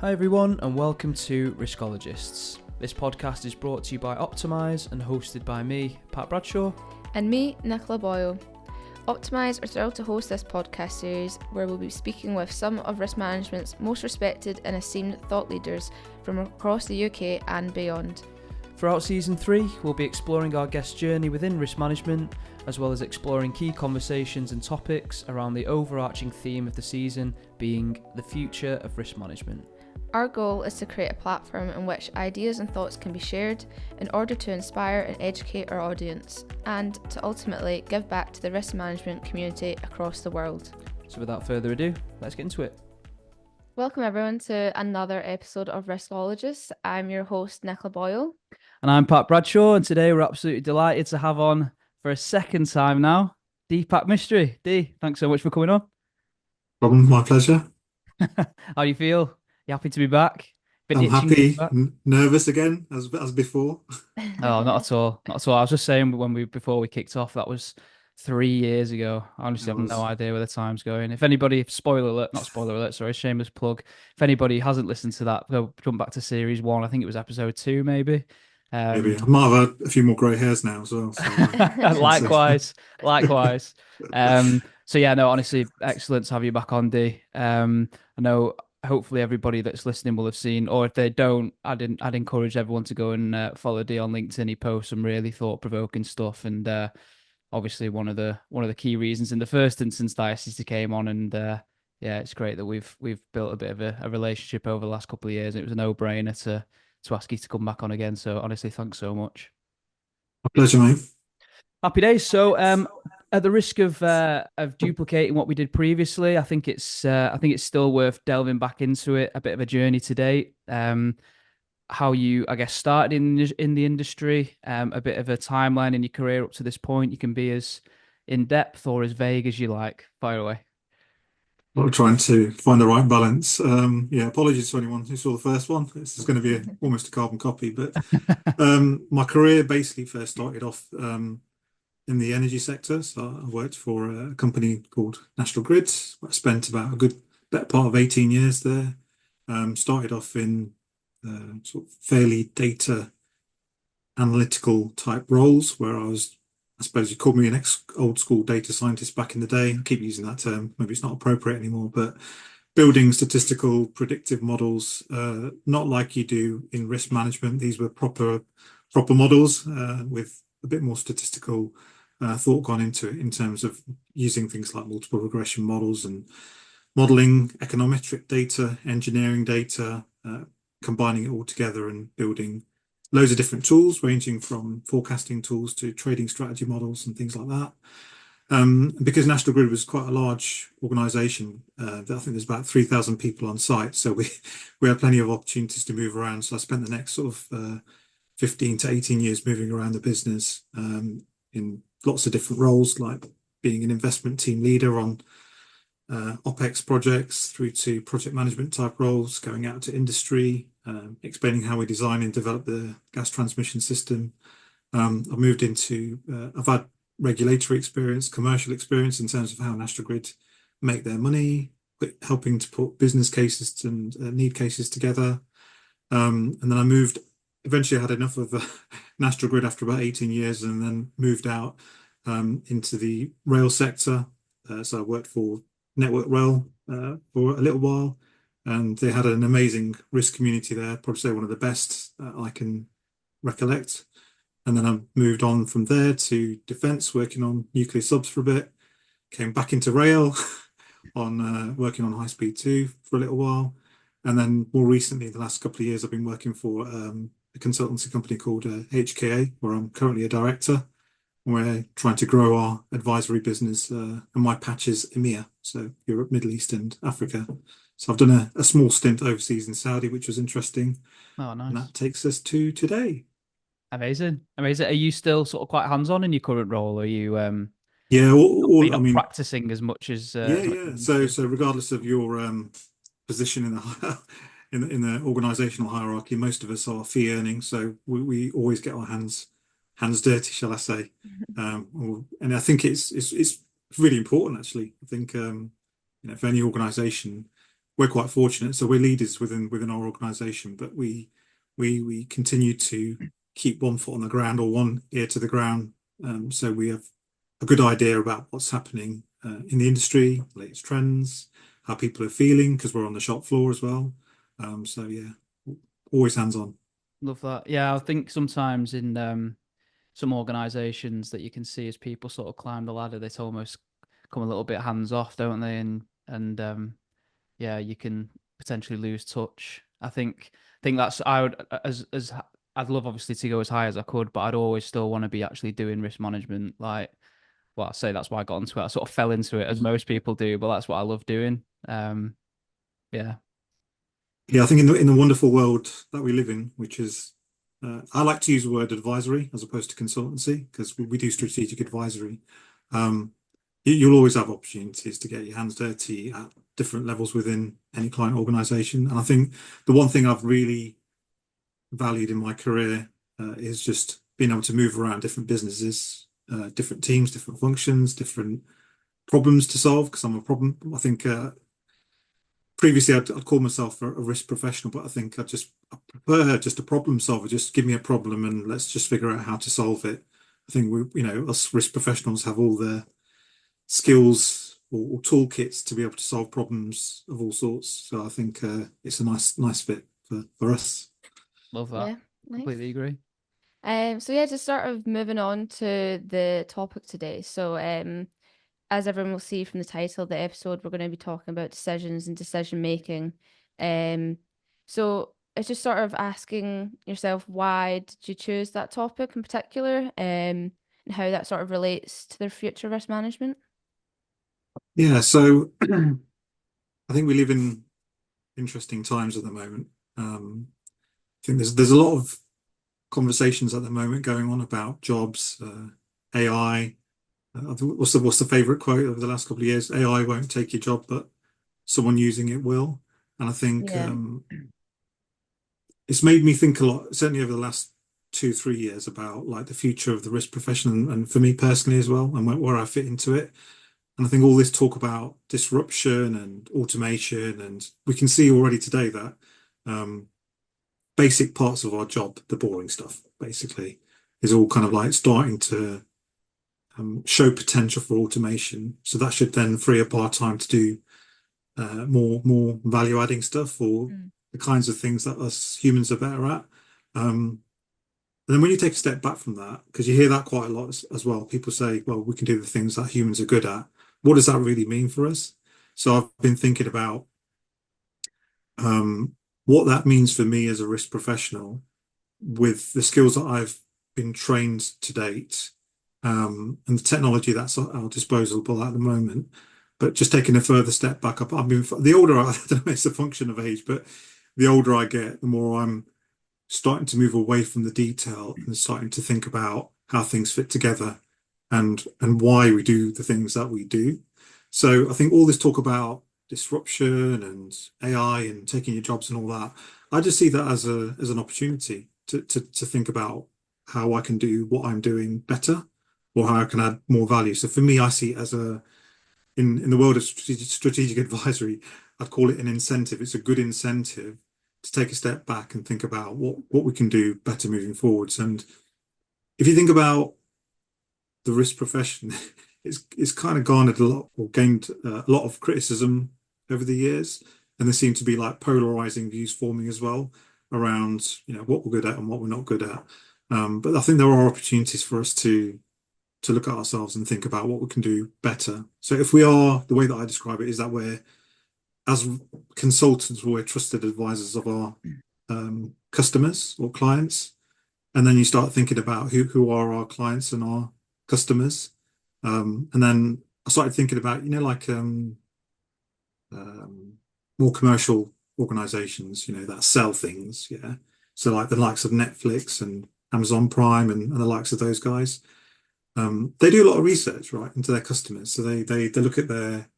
Hi everyone and welcome to Riskologists. This podcast is brought to you by Optimise and hosted by me, Pat Bradshaw. And me, Nicola Boyle. Optimise are thrilled to host this podcast series where we'll be speaking with some of risk management's most respected and esteemed thought leaders from across the UK and beyond. Throughout Season 3, we'll be exploring our guest journey within risk management, as well as exploring key conversations and topics around the overarching theme of the season being the future of risk management. Our goal is to create a platform in which ideas and thoughts can be shared in order to inspire and educate our audience, and to ultimately give back to the risk management community across the world. So without further ado, let's get into it. Welcome everyone to another episode of Riskologists. I'm your host, Nicola Boyle. And I'm Pat Bradshaw, and today we're absolutely delighted to have on, for a second time now, Deepak Mistry. Dee, thanks so much for coming on. Problem, my pleasure. How do you feel? You happy to be back? I'm happy, nervous again as before. Oh, not at all. Not at all. I was just saying before we kicked off, that was 3 years ago. I honestly have no idea where the time's going. If anybody, shameless plug. If anybody hasn't listened to that, go jump back to series 1. I think it was episode 2, maybe. Maybe I might have a few more grey hairs now as well. So, likewise. So yeah, no, honestly, excellent to have you back on, Dee. I know. Hopefully everybody that's listening will have seen, or if they don't, I'd encourage everyone to go and follow Dee on LinkedIn. He posts some really thought-provoking stuff, and obviously one of the key reasons in the first instance that ICC came on, and yeah, it's great that we've built a bit of a relationship over the last couple of years. It was a no-brainer to ask you to come back on again. So honestly, thanks so much. My pleasure, mate. Happy days. So at the risk of duplicating what we did previously, I think it's still worth delving back into it. A bit of a journey today. How you, I guess, started in the industry. A bit of a timeline in your career up to this point. You can be as in depth or as vague as you like. Fire away. I'm trying to find the right balance. Yeah, apologies to anyone who saw the first one. This is going to be almost a carbon copy, but my career basically first started off in the energy sector. So I worked for a company called National Grid. I spent about a better part of 18 years there. Started off in sort of fairly data analytical type roles where I suppose you called me an old school data scientist back in the day. I keep using that term. Maybe it's not appropriate anymore, but building statistical predictive models, not like you do in risk management. These were proper models with a bit more statistical thought gone into it in terms of using things like multiple regression models and modeling econometric data, engineering data, combining it all together and building loads of different tools, ranging from forecasting tools to trading strategy models and things like that. Because National Grid was quite a large organization, I think there's about 3,000 people on site. So we had plenty of opportunities to move around. So I spent the next sort of 15 to 18 years moving around the business in lots of different roles, like being an investment team leader on OPEX projects through to project management type roles, going out to industry, explaining how we design and develop the gas transmission system. I've moved into, I've had regulatory experience, commercial experience in terms of how National Grid make their money, helping to put business cases and need cases together. And then I moved, eventually I had enough of National Grid after about 18 years and then moved out into the rail sector. So I worked for Network Rail for a little while, and they had an amazing risk community there, probably say one of the best I can recollect. And then I moved on from there to defence, working on nuclear subs for a bit, came back into rail on working on High Speed 2 for a little while. And then more recently, the last couple of years, I've been working for a consultancy company called HKA, where I'm currently a director. We're trying to grow our advisory business, and my patch is EMEA, so Europe, Middle East, and Africa. So I've done a small stint overseas in Saudi, which was interesting. Oh, nice. And that takes us to today. Amazing. Are you still sort of quite hands-on in your current role? Are you yeah, I mean, practicing as much as yeah. So regardless of your position in the in the organizational hierarchy, most of us are fee earning, so we always get our hands dirty, shall I say. And I think it's really important, actually. I think for any organization, we're quite fortunate. So we're leaders within our organisation, but we continue to keep one foot on the ground or one ear to the ground. So we have a good idea about what's happening in the industry, latest trends, how people are feeling because we're on the shop floor as well. So yeah, always hands on. Love that. Yeah, I think sometimes in some organizations that you can see as people sort of climb the ladder, they almost come a little bit hands off, don't they? And yeah, you can potentially lose touch. I think that's I would as I'd love obviously to go as high as I could, but I'd always still want to be actually doing risk management. Like, well, I say that's why I got into it. I sort of fell into it as most people do, but that's what I love doing. Yeah, Yeah, I think in the wonderful world that we live in, which is I like to use the word advisory as opposed to consultancy because we do strategic advisory. Um, you'll always have opportunities to get your hands dirty at different levels within any client organization. And I think the one thing I've really valued in my career is just being able to move around different businesses, different teams, different functions, different problems to solve because I'm a problem. I think previously I'd call myself a risk professional, but I think I prefer just a problem solver. Just give me a problem and let's just figure out how to solve it. I think us risk professionals have all the skills or toolkits to be able to solve problems of all sorts. So I think it's a nice fit for us. love that. Yeah, nice. Completely agree. So yeah, just sort of moving on to the topic today. So as everyone will see from the title of the episode, we're going to be talking about decisions and decision making. Um, so it's just sort of asking yourself, why did you choose that topic in particular, and how that sort of relates to their future risk management? Yeah, so I think we live in interesting times at the moment. I think there's a lot of conversations at the moment going on about jobs, AI. What's the favorite quote over the last couple of years? AI won't take your job, but someone using it will. And I think Yeah. it's made me think a lot, certainly over the last 2, 3 years, about like the future of the risk profession and for me personally as well, and where I fit into it. And I think all this talk about disruption and automation, and we can see already today that um, basic parts of our job, the boring stuff, basically, is all kind of like starting to show potential for automation. So that should then free up our time to do more value adding stuff or Mm. the kinds of things that us humans are better at. And then when you take a step back from that, because you hear that quite a lot as well, people say, well, we can do the things that humans are good at. What does that really mean for us? So I've been thinking about um, what that means for me as a risk professional with the skills that I've been trained to date, and the technology that's at our disposal at the moment. But just taking a further step back up, I mean, the older I don't know, it's a function of age, but the older I get, the more I'm starting to move away from the detail and starting to think about how things fit together and why we do the things that we do. So I think all this talk about disruption and AI and taking your jobs and all that, I just see that as an opportunity to think about how I can do what I'm doing better or how I can add more value. So for me, I see it as in the world of strategic advisory, I'd call it an incentive. It's a good incentive to take a step back and think about what we can do better moving forwards. And if you think about the risk profession, it's kind of garnered a lot or gained a lot of criticism over the years, and there seem to be like polarizing views forming as well around what we're good at and what we're not good at. But I think there are opportunities for us to look at ourselves and think about what we can do better. So if we are, the way that I describe it is that we're, as consultants, we're trusted advisors of our customers or clients. And then you start thinking about who are our clients and our customers. And then I started thinking about, like um, more commercial organizations, that sell things. Yeah. So like the likes of Netflix and Amazon Prime and the likes of those guys. They do a lot of research, right, into their customers. So they look at their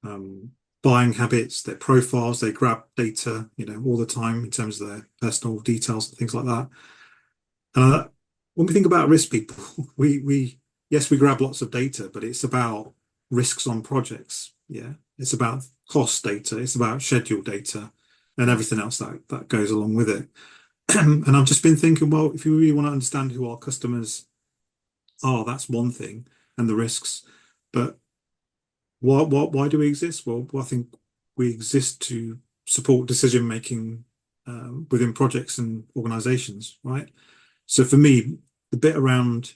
um, buying habits, their profiles. They grab data, all the time in terms of their personal details and things like that. When we think about risk people, we yes, we grab lots of data, but it's about risks on projects. Yeah, it's about cost data. It's about schedule data and everything else that goes along with it. And I've just been thinking, well, if you really want to understand who our customers are, that's one thing, and the risks. But why do we exist? Well, I think we exist to support decision making within projects and organizations, right? So for me, the bit around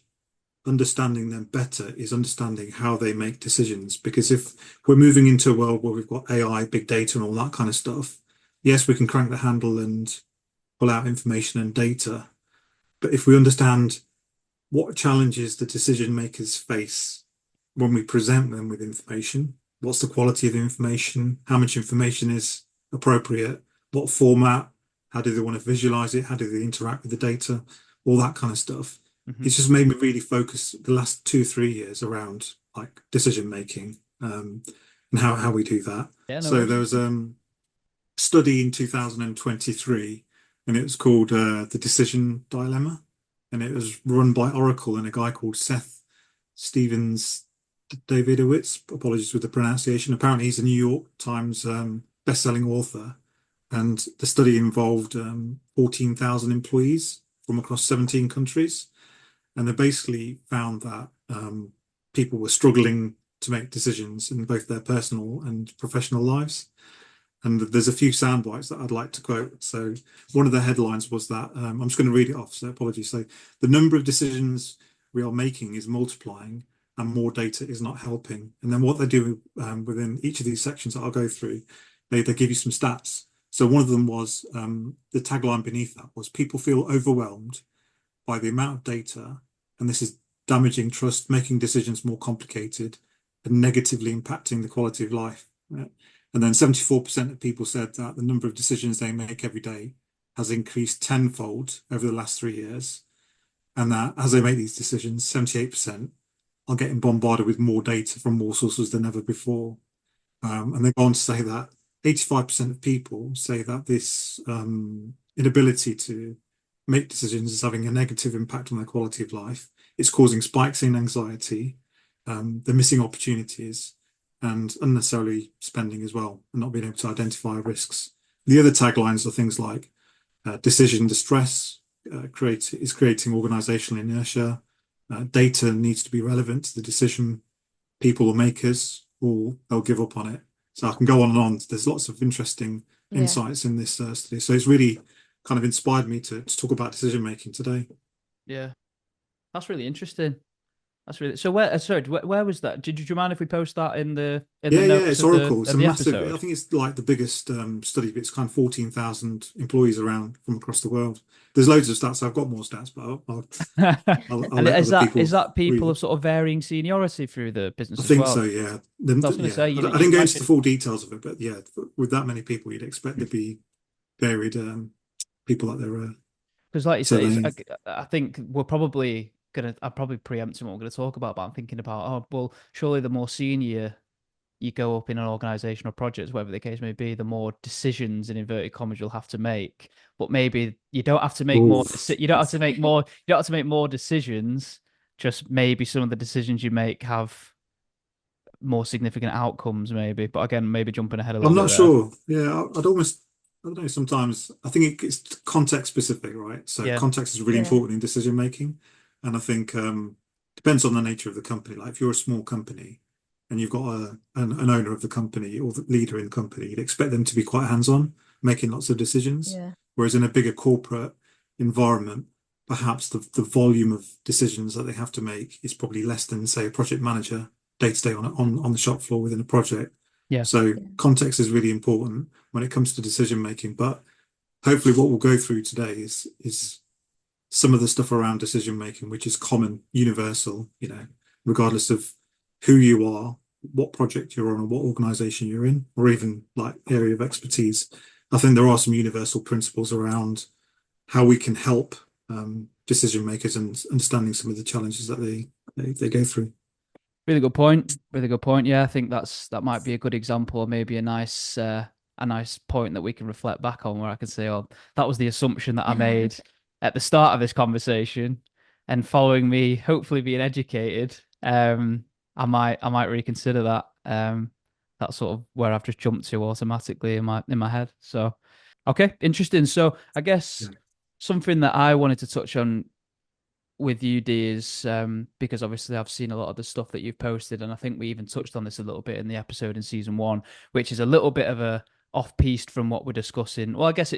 understanding them better is understanding how they make decisions. Because if we're moving into a world where we've got AI, big data, and all that kind of stuff, yes, we can crank the handle and pull out information and data. But if we understand what challenges the decision makers face when we present them with information, what's the quality of the information, how much information is appropriate, what format, how do they want to visualize it, how do they interact with the data, all that kind of stuff. It's just made me really focus the last 2, 3 years around like decision making and how we do that. Yeah, no So there worries. was a study in 2023, and it was called The Decision Dilemma, and it was run by Oracle and a guy called Seth Stevens Davidowitz. Apologies with the pronunciation. Apparently, he's a New York Times best-selling author, and the study involved 14,000 employees from across 17 countries, and they basically found that people were struggling to make decisions in both their personal and professional lives. And there's a few sound bites that I'd like to quote. So one of the headlines was that I'm just going to read it off, so apologies. So the number of decisions we are making is multiplying and more data is not helping. And then what they do within each of these sections that I'll go through, they give you some stats. So one of them was the tagline beneath that was people feel overwhelmed by the amount of data, and this is damaging trust, making decisions more complicated, and negatively impacting the quality of life. Right? And then 74% of people said that the number of decisions they make every day has increased tenfold over the last 3 years. And that as they make these decisions, 78% are getting bombarded with more data from more sources than ever before. And they go on to say that 85% of people say that this inability to make decisions is having a negative impact on their quality of life. It's causing spikes in anxiety. They're missing opportunities and unnecessarily spending as well, and not being able to identify risks. The other taglines are things like decision distress is creating organizational inertia. Data needs to be relevant to the decision people or makers, or they'll give up on it. So I can go on and on. There's lots of interesting insights in this study. So it's really kind of inspired me to talk about decision making today. Yeah, that's really interesting. That's really so. Where? Sorry, where was that? Did you mind if we post that in the Yeah, notes it's Oracle. It's of a the massive, I episode? think it's like the biggest study, but it's kind of 14,000 employees around from across the world. There's loads of stats. I've got more stats, but I'll And let other is people that read people it. of sort of varying seniority through the I business as think well? so, yeah. I was going to Yeah, say, I you'd didn't go into the imagine full details of it, but yeah, with that many people, you'd expect there'd be varied people that they're because, like you say, surveying. I think we're probably gonna. I'm probably preempting what we're going to talk about, but I'm thinking about, oh, well, surely the more senior you go up in an organization or project, whatever the case may be, the more decisions in inverted commas you'll have to make. But maybe you don't have to make more. Oof. You don't have to make more. You don't have to make more decisions. Just maybe some of the decisions you make have more significant outcomes, maybe. But again, maybe jumping ahead a I'm little bit not there. sure. Yeah, I'd almost, I don't know, sometimes I think it's context specific, right? So Yeah. context is really important in decision making. And I think depends on the nature of the company. Like if you're a small company and you've got an owner of the company or the leader in the company, you'd expect them to be quite hands-on, making lots of decisions. Yeah. Whereas in a bigger corporate environment, perhaps the volume of decisions that they have to make is probably less than, say, a project manager day to day on the shop floor within a project. Yeah. So context is really important when it comes to decision making. But hopefully, what we'll go through today is some of the stuff around decision making, which is common, universal, regardless of who you are, what project you're on, or what organization you're in, or even like area of expertise. I think there are some universal principles around how we can help decision makers and understanding some of the challenges that they go through. Really good point. Really good point. Yeah, I think that might be a good example, or maybe a nice point that we can reflect back on, where I can say, "Oh, that was the assumption that I made at the start of this conversation," and following me, hopefully being educated, I might reconsider that. That's sort of where I've just jumped to automatically in my head. So, okay, interesting. So I guess Yeah. something that I wanted to touch on with you, D, is because obviously I've seen a lot of the stuff that you've posted, and I think we even touched on this a little bit in the episode in season one, which is a little bit of a off piste from what we're discussing. Well, I guess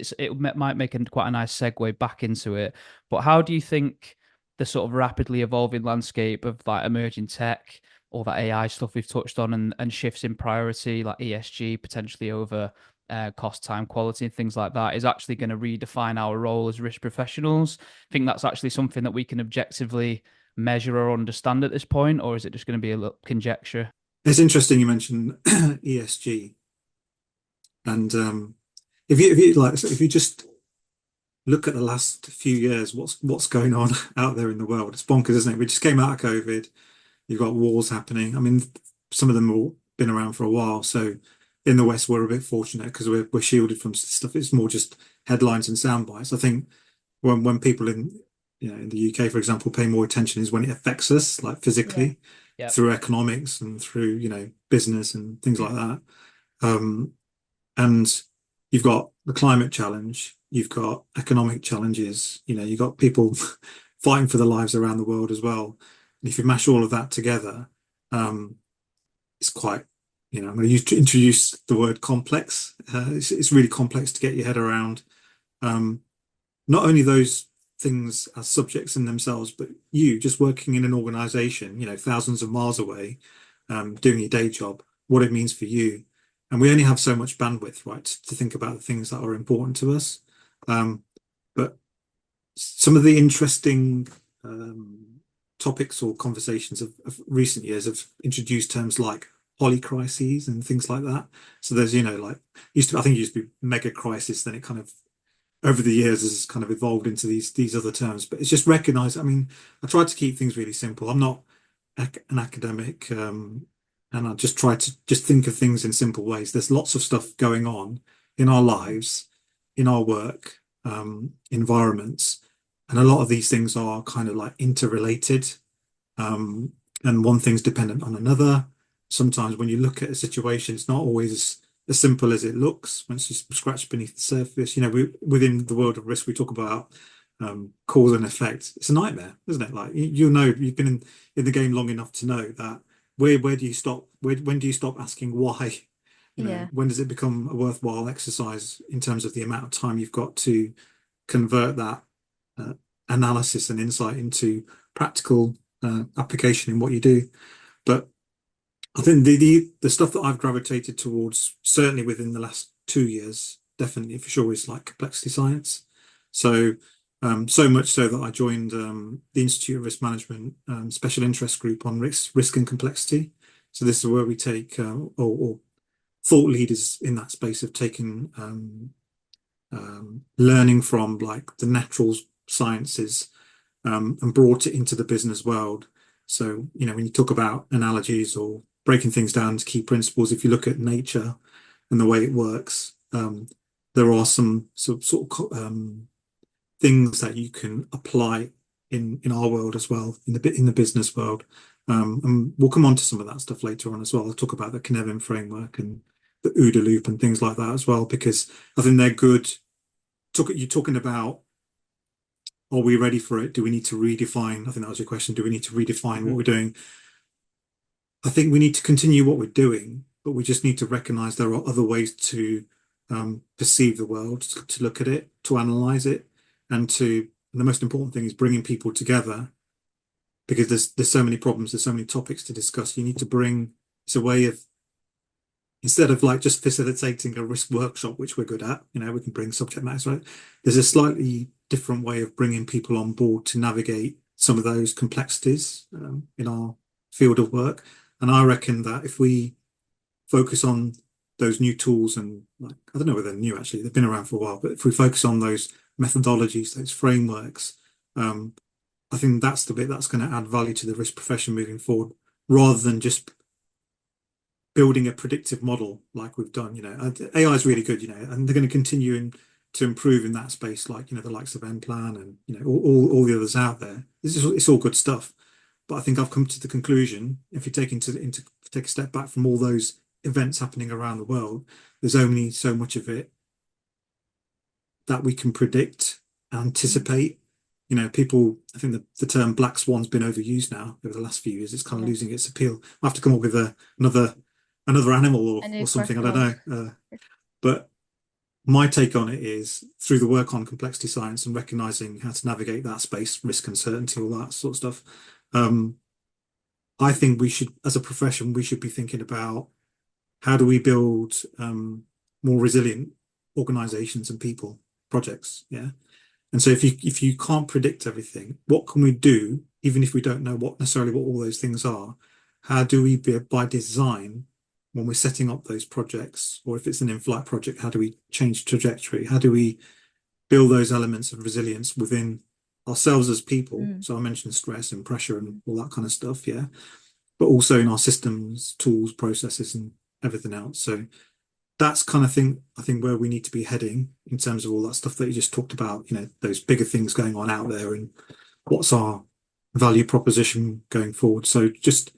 might make quite a nice segue back into it. But how do you think the sort of rapidly evolving landscape of like emerging tech, all that AI stuff we've touched on, and shifts in priority like ESG potentially over cost, time, quality, and things like that is actually going to redefine our role as risk professionals? Think that's actually something that we can objectively measure or understand at this point, or is it just going to be a little conjecture? It's interesting you mentioned ESG, and if you just look at the last few years, what's going on out there in the world, it's bonkers, isn't it? We just came out of COVID. You've got wars happening. I mean, some of them have all been around for a while. So in the West, we're a bit fortunate because we're shielded from stuff. It's more just headlines and sound bites. I think when people in the UK, for example, pay more attention is when it affects us, like Yeah. physically, Yep. through economics and through business and things like that. Um, and you've got the climate challenge, you've got economic challenges, you've got people fighting for their lives around the world as well. And if you mash all of that together, um, it's quite, I'm going to introduce the word complex. It's really complex to get your head around. Not only those things as subjects in themselves, but you just working in an organization, thousands of miles away, doing your day job, what it means for you. And we only have so much bandwidth, right, to think about the things that are important to us. But some of the interesting topics or conversations of recent years have introduced terms like polycrises and things like that. So there's, like I think it used to be mega crisis, then it kind of over the years has kind of evolved into these other terms. But it's just recognized. I mean, I try to keep things really simple. I'm not an academic, and I just try to just think of things in simple ways. There's lots of stuff going on in our lives, in our work, environments, and a lot of these things are kind of like interrelated. Um, and one thing's dependent on another. Sometimes when you look at a situation, it's not always as simple as it looks once you scratch beneath the surface. Within the world of risk, we talk about cause and effect. It's a nightmare, isn't it? Like you've been in the game long enough to know that where do you stop? When do you stop asking why? Yeah. When does it become a worthwhile exercise in terms of the amount of time you've got to convert that uh, analysis and insight into practical application in what you do? But I think the stuff that I've gravitated towards, certainly within the last 2 years, definitely for sure, is like complexity science. So so much so that I joined the Institute of Risk Management special interest group on risk and complexity. So this is where we take or thought leaders in that space have taken learning from like the natural sciences and brought it into the business world. So, when you talk about analogies or breaking things down to key principles, if you look at nature and the way it works, there are some sort of things that you can apply in our world as well, in the business world. And we'll come on to some of that stuff later on as well. I'll talk about the Cynefin framework and the OODA loop and things like that as well, because I think they're good. You're talking about, are we ready for it? Do we need to redefine? I think that was your question. Do we need to redefine what we're doing? I think we need to continue what we're doing, but we just need to recognize there are other ways to perceive the world, to look at it, to analyze it, and the most important thing is bringing people together, because there's so many problems, there's so many topics to discuss. You need to bring, it's a way of, instead of like just facilitating a risk workshop, which we're good at, we can bring subject matters, right? There's a slightly different way of bringing people on board to navigate some of those complexities in our field of work. And I reckon that if we focus on those new tools, and like, I don't know whether they're new actually, they've been around for a while, but if we focus on those methodologies, those frameworks, I think that's the bit that's going to add value to the risk profession moving forward, rather than just building a predictive model like we've done. AI is really good, and they're going to continue to improve in that space, like the likes of Plan and all the others out there. It's all good stuff. But I think I've come to the conclusion, if you take a step back from all those events happening around the world, there's only so much of it that we can predict, anticipate. People, I think the term black swan's been overused now over the last few years. It's kind of losing its appeal. I have to come up with another animal or something. I don't know. But my take on it is through the work on complexity science and recognizing how to navigate that space, risk, uncertainty, all that sort of stuff. I think we should, as a profession, we should be thinking about how do we build more resilient organizations and people, projects. Yeah. And so if you can't predict everything, what can we do, even if we don't know what all those things are? How do we, by design, when we're setting up those projects, or if it's an in-flight project, how do we change trajectory? How do we build those elements of resilience within ourselves as people? So I mentioned stress and pressure and all that kind of stuff, yeah. But also in our systems, tools, processes, and everything else. So that's kind of thing, I think, where we need to be heading in terms of all that stuff that you just talked about, those bigger things going on out there and what's our value proposition going forward. So just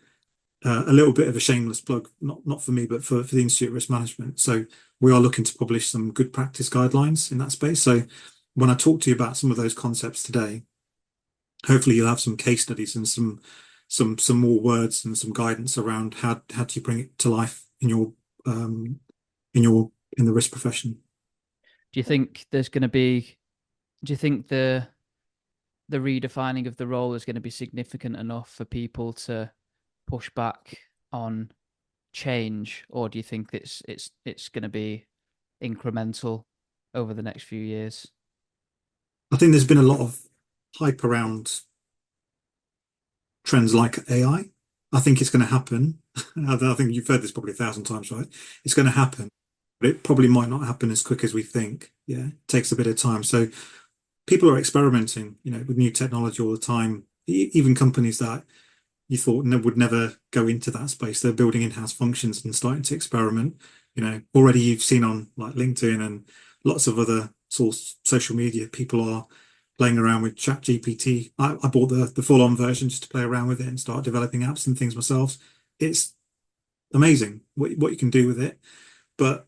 a little bit of a shameless plug, not for me, but for the Institute of Risk Management. So we are looking to publish some good practice guidelines in that space. So when I talk to you about some of those concepts today, hopefully you'll have some case studies and some more words and some guidance around how do you bring it to life in the risk profession. Do you think there's going to be? Do you think the redefining of the role is going to be significant enough for people to push back on change, or do you think it's going to be incremental over the next few years? I think there's been a lot of hype around trends like AI. I think it's going to happen. I think you've heard this probably 1,000 times, right? It's going to happen, but it probably might not happen as quick as we think. Yeah, it takes a bit of time. So people are experimenting, with new technology all the time. Even companies that you thought would never go into that space, they're building in-house functions and starting to experiment. Already you've seen on like LinkedIn and lots of other social media, people are playing around with ChatGPT. I bought the full-on version just to play around with it and start developing apps and things myself. It's amazing what you can do with it. But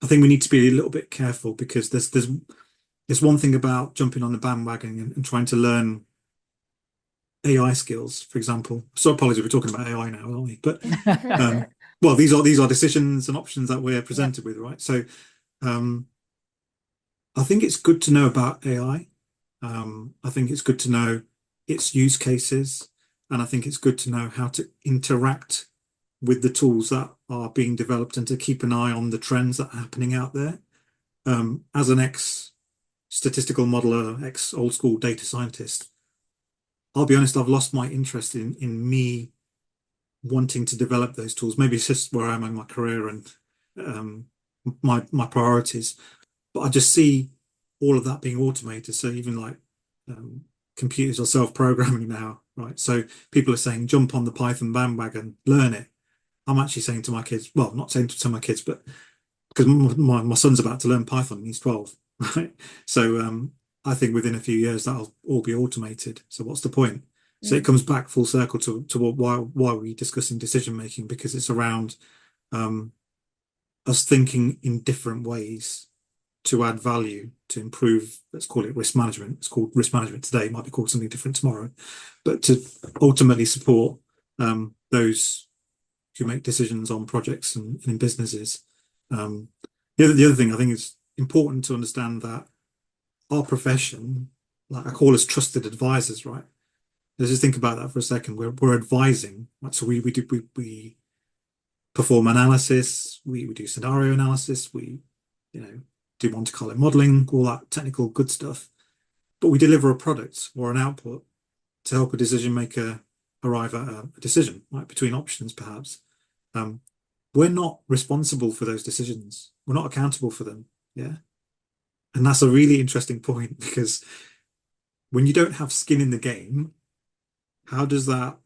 I think we need to be a little bit careful because there's one thing about jumping on the bandwagon and trying to learn AI skills, for example. So apologies, we're talking about AI now, aren't we? But well, these are decisions and options that we're presented with, right? So I think it's good to know about AI. I think it's good to know its use cases, and I think it's good to know how to interact with the tools that are being developed and to keep an eye on the trends that are happening out there. As an ex-statistical modeler, ex-old school data scientist, I'll be honest, I've lost my interest in me wanting to develop those tools. Maybe it's just where I am in my career and my priorities. But I just see all of that being automated. So even like computers are self-programming now, right? So people are saying, jump on the Python bandwagon, learn it. I'm actually saying to my kids, well, not saying to my kids, but because my son's about to learn Python and he's 12, right? So I think within a few years that'll all be automated. So what's the point? So it comes back full circle to why we're discussing decision making, because it's around us thinking in different ways to add value, to improve, let's call it risk management. It's called risk management today, it might be called something different tomorrow, but to ultimately support those who make decisions on projects and in businesses. The other thing I think is important to understand that our profession, like I call us trusted advisors, right? Let's just think about that for a second. We're advising, right? So we perform analysis, we do scenario analysis, we do Monte Carlo modeling, all that technical good stuff. But we deliver a product or an output to help a decision maker arrive at a decision, right, between options, perhaps. We're not responsible for those decisions. We're not accountable for them. Yeah. And that's a really interesting point, because when you don't have skin in the game, how does that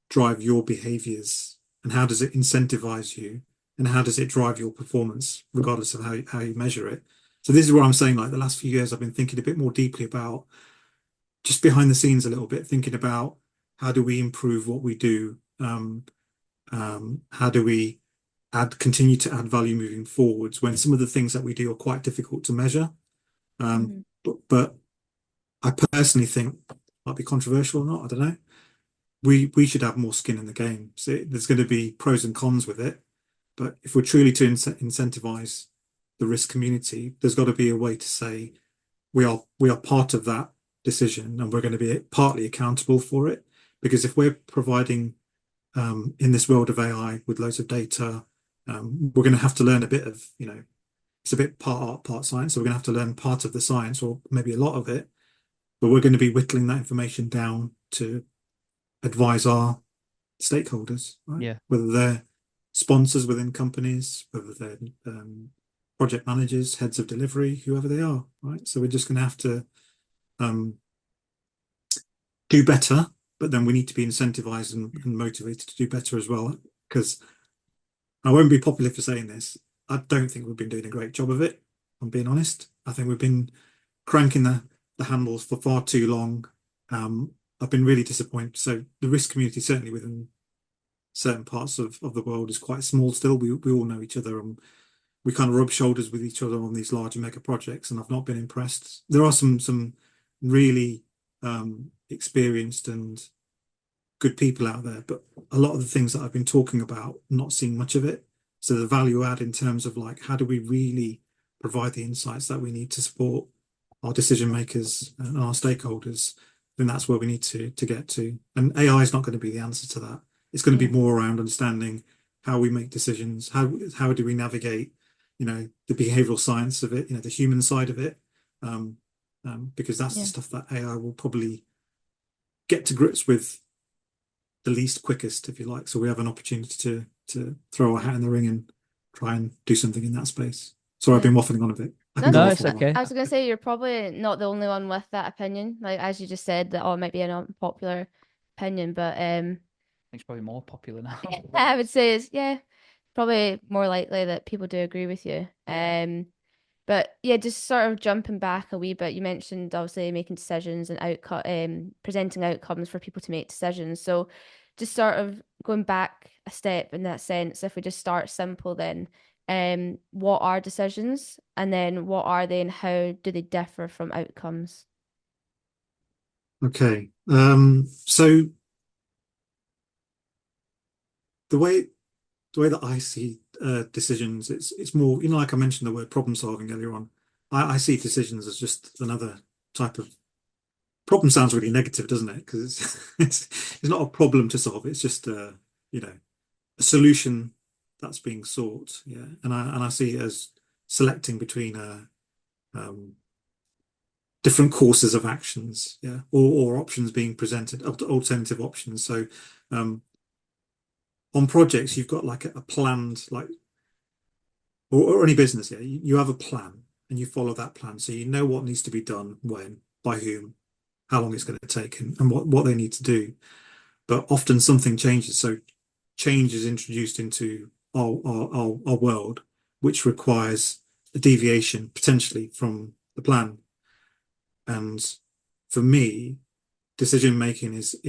drive your behaviors, and how does it incentivize you, and how does it drive your performance, regardless of how you measure it? So this is where I'm saying, like, the last few years, I've been thinking a bit more deeply about just behind the scenes a little bit, thinking about how do we improve what we do, How do we continue to add value moving forwards when some of the things that we do are quite difficult to measure? But I personally think, might be controversial or not, I don't know. We should have more skin in the game. So there's going to be pros and cons with it, but if we're truly to incentivize the risk community, there's got to be a way to say we are part of that decision and we're going to be partly accountable for it. Because if we're providing in this world of AI with loads of data, we're going to have to learn a bit of, it's a bit part art, part science. So we're going to have to learn part of the science or maybe a lot of it, but we're going to be whittling that information down to advise our stakeholders, right? Yeah. Whether they're sponsors within companies, whether they're project managers, heads of delivery, whoever they are, right? So we're just going to have to do better, but then we need to be incentivized and motivated to do better as well. Because I won't be popular for saying this, I don't think we've been doing a great job of it. I'm being honest. I think we've been cranking the handles for far too long. I've been really disappointed. So the risk community, certainly within certain parts of the world, is quite small still. We all know each other and we kind of rub shoulders with each other on these large mega projects, and I've not been impressed. There are some really experienced and good people out there, but a lot of the things that I've been talking about, not seeing much of it. So the value add in terms of like, how do we really provide the insights that we need to support our decision makers and our stakeholders? Then that's where we need to get to. And AI is not going to be the answer to that. It's going to be more around understanding how we make decisions, how do we navigate, the behavioral science of it, the human side of it, because that's the stuff that AI will probably get to grips with the least quickest, if you like. So we have an opportunity to throw our hat in the ring and try and do something in that space. Sorry, I've been waffling on a bit. No, it's okay. I was going to say, you're probably not the only one with that opinion. Like, as you just said, that it might be an unpopular opinion, but It's probably more popular now. I would say is probably more likely that people do agree with you. But yeah, just sort of jumping back a wee bit, you mentioned obviously making decisions and presenting outcomes for people to make decisions. So just sort of going back a step in that sense, if we just start simple then, what are decisions and then what are they and how do they differ from outcomes? Okay. So the way that I see decisions, it's more, like I mentioned the word problem solving earlier on. I see decisions as just another type of problem. Sounds really negative, doesn't it? Because it's not a problem to solve. It's just a solution that's being sought. Yeah, and I see it as selecting between different courses of actions. Yeah, or options being presented, alternative options. So on projects, you've got like a planned, like, or any business, you have a plan and you follow that plan. So you know what needs to be done, when, by whom, how long it's going to take, and what they need to do. But often something changes. So change is introduced into our world, which requires a deviation potentially from the plan. And for me, decision making is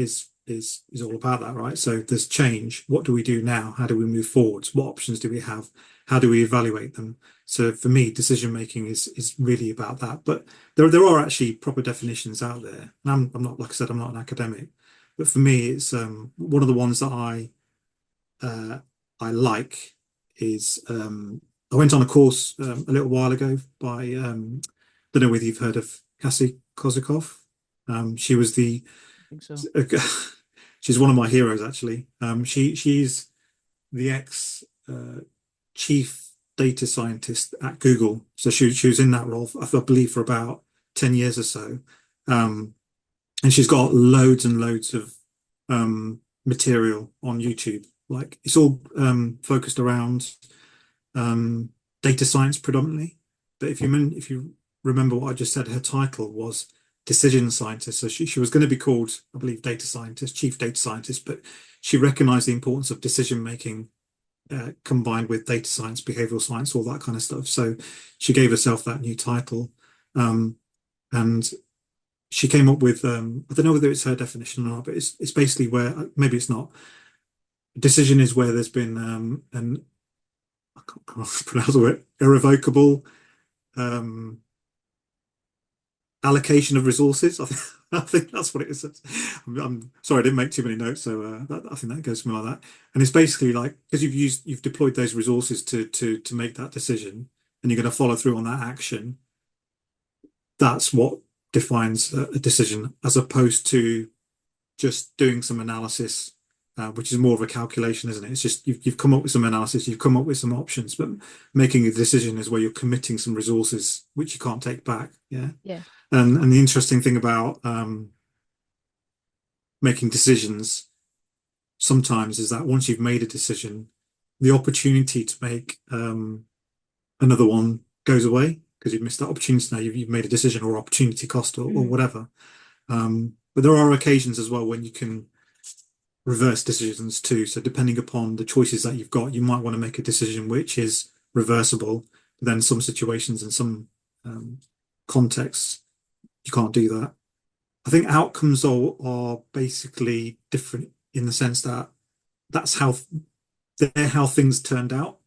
all about that, right? So there's change. What do we do now? How do we move forwards? What options do we have? How do we evaluate them? So for me, decision making is really about that. But there are actually proper definitions out there. And I'm not, like I said, I'm not an academic, but for me, it's one of the ones that I like is I went on a course a little while ago by don't know whether you've heard of Cassie Kozakov. She was I think so. she's one of my heroes actually. She's the ex chief data scientist at Google. So she was in that role, I believe, for about 10 years or so. And she's got loads and loads of material on YouTube. Like it's all focused around data science predominantly. But if you remember what I just said, her title was decision scientist. So she was going to be called, I believe, data scientist, chief data scientist, but she recognized the importance of decision making combined with data science, behavioral science, all that kind of stuff. So she gave herself that new title. And she came up with, I don't know whether it's her definition or not, but it's basically where, maybe it's not, A decision is where there's been an I can't pronounce the word irrevocable um, allocation of resources. I think that's what it is. I'm sorry, I didn't make too many notes, so I think that goes something like that. And it's basically like because you've deployed those resources to make that decision, and you're going to follow through on that action. That's what defines a decision, as opposed to just doing some analysis, which is more of a calculation, isn't it? It's just you've come up with some analysis, you've come up with some options, but making a decision is where you're committing some resources which you can't take back. Yeah. Yeah. And the interesting thing about making decisions sometimes is that once you've made a decision, the opportunity to make another one goes away because you've missed that opportunity. Now you've made a decision or opportunity cost or whatever. But there are occasions as well when you can reverse decisions too. So depending upon the choices that you've got, you might want to make a decision which is reversible. But then some situations and some contexts, you can't do that. I think outcomes are basically different in the sense that that's how they're how things turned out.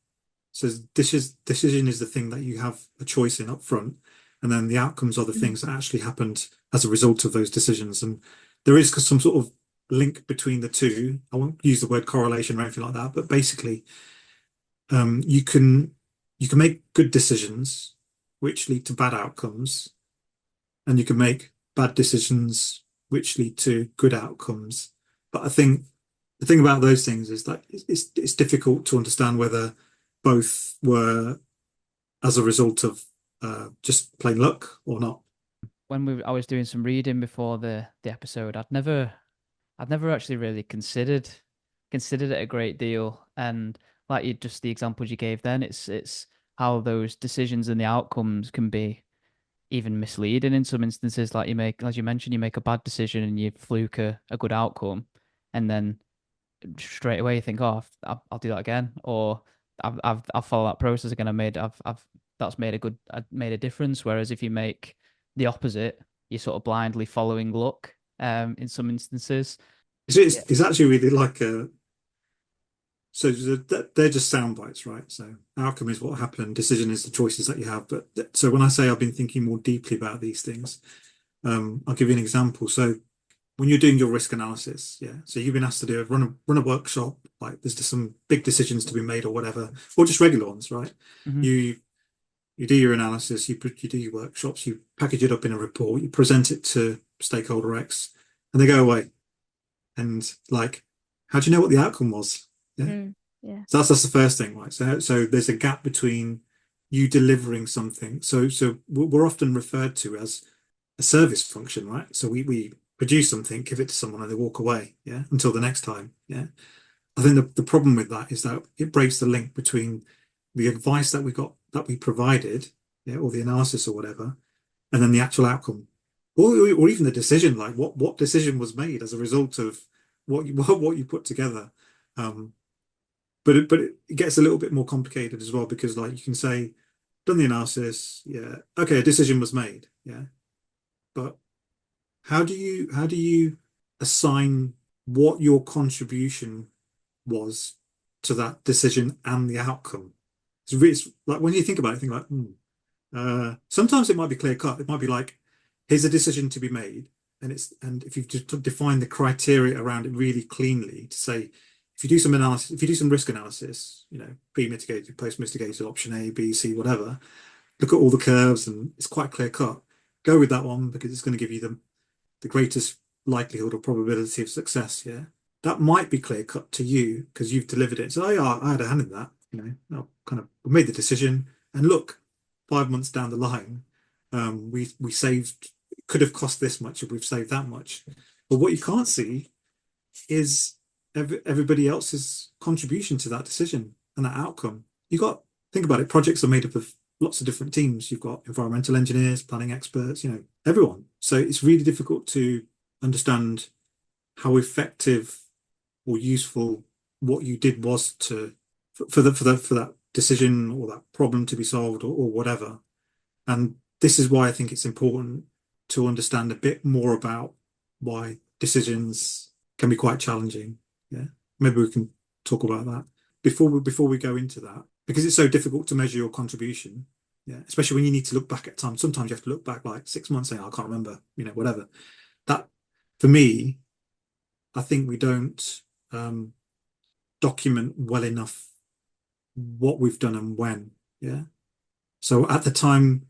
So decision is the thing that you have a choice in up front, and then the outcomes are the things that actually happened as a result of those decisions. And there is some sort of link between the two. I won't use the word correlation or anything like that, but basically, you can make good decisions which lead to bad outcomes, and you can make bad decisions which lead to good outcomes. But I think the thing about those things is that it's difficult to understand whether both were as a result of just plain luck or not. When I was doing some reading before the episode, I'd never actually really considered it a great deal. And like you just the examples you gave then, it's how those decisions and the outcomes can be even misleading in some instances. Like you make, as you mentioned, you make a bad decision and you fluke a good outcome, and then straight away you think, oh, I'll do that again, or I'll follow that process again. I've that's made a difference. Whereas if you make the opposite, you're sort of blindly following luck. In some instances, It's actually really like so they're just sound bites, right? So outcome is what happened, decision is the choices that you have. But so when I say I've been thinking more deeply about these things, I'll give you an example. So when you're doing your risk analysis, yeah, so you've been asked to run a workshop, like there's just some big decisions to be made or whatever, or just regular ones, right? mm-hmm. You do your analysis, you do your workshops, you package it up in a report, you present it to stakeholder X, and they go away. And like, how do you know what the outcome was? Yeah. Yeah. So that's the first thing, right? So there's a gap between you delivering something. So we're often referred to as a service function, right? So we produce something, give it to someone, and they walk away, yeah, until the next time. Yeah. I think the problem with that is that it breaks the link between the advice that we provided, yeah, or the analysis or whatever, and then the actual outcome. Or even the decision, like what decision was made as a result of what you put together. But it gets a little bit more complicated as well because like you can say, done the analysis, yeah, okay, a decision was made, yeah. But how do you assign what your contribution was to that decision and the outcome? It's like when you think about it, think like, sometimes it might be clear cut. It might be like, here's a decision to be made, and if you just define the criteria around it really cleanly to say, if you do some analysis, if you do some risk analysis, pre-mitigated, post-mitigated, option A, B, C, whatever, look at all the curves and it's quite clear cut. Go with that one because it's going to give you the greatest likelihood or probability of success. Yeah. That might be clear cut to you because you've delivered it. So I had a hand in that, I kind of made the decision and look, 5 months down the line, we saved, could have cost this much if we've saved that much. But what you can't see is everybody else's contribution to that decision and that outcome. Think about it, projects are made up of lots of different teams. You've got environmental engineers, planning experts, everyone. So it's really difficult to understand how effective or useful what you did was for that decision or that problem to be solved or whatever. And this is why I think it's important to understand a bit more about why decisions can be quite challenging. Yeah. Maybe we can talk about that. Before we go into that, because it's so difficult to measure your contribution, yeah, especially when you need to look back at time. Sometimes you have to look back like 6 months saying, I can't remember, whatever. That, for me, I think we don't document well enough what we've done and when. Yeah. So at the time,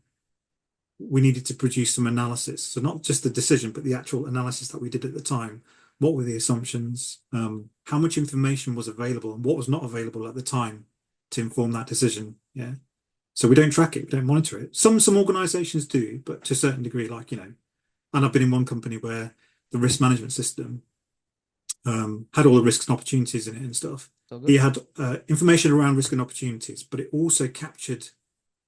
we needed to produce some analysis. So not just the decision, but the actual analysis that we did at the time. What were the assumptions? How much information was available and what was not available at the time to inform that decision? Yeah. So we don't track it, we don't monitor it. Some organizations do, but to a certain degree, like, and I've been in one company where the risk management system had all the risks and opportunities in it and stuff. He had information around risk and opportunities, but it also captured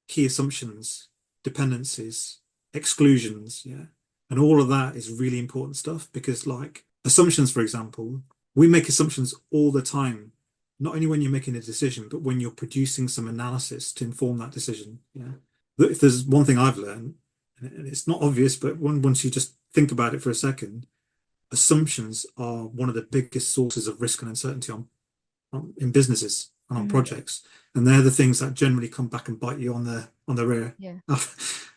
key assumptions, dependencies, exclusions, yeah. And all of that is really important stuff because, like, assumptions, for example, we make assumptions all the time, not only when you're making a decision, but when you're producing some analysis to inform that decision. Yeah. If there's one thing I've learned, and it's not obvious, but once you just think about it for a second, assumptions are one of the biggest sources of risk and uncertainty in businesses and on projects. And they're the things that generally come back and bite you on the rear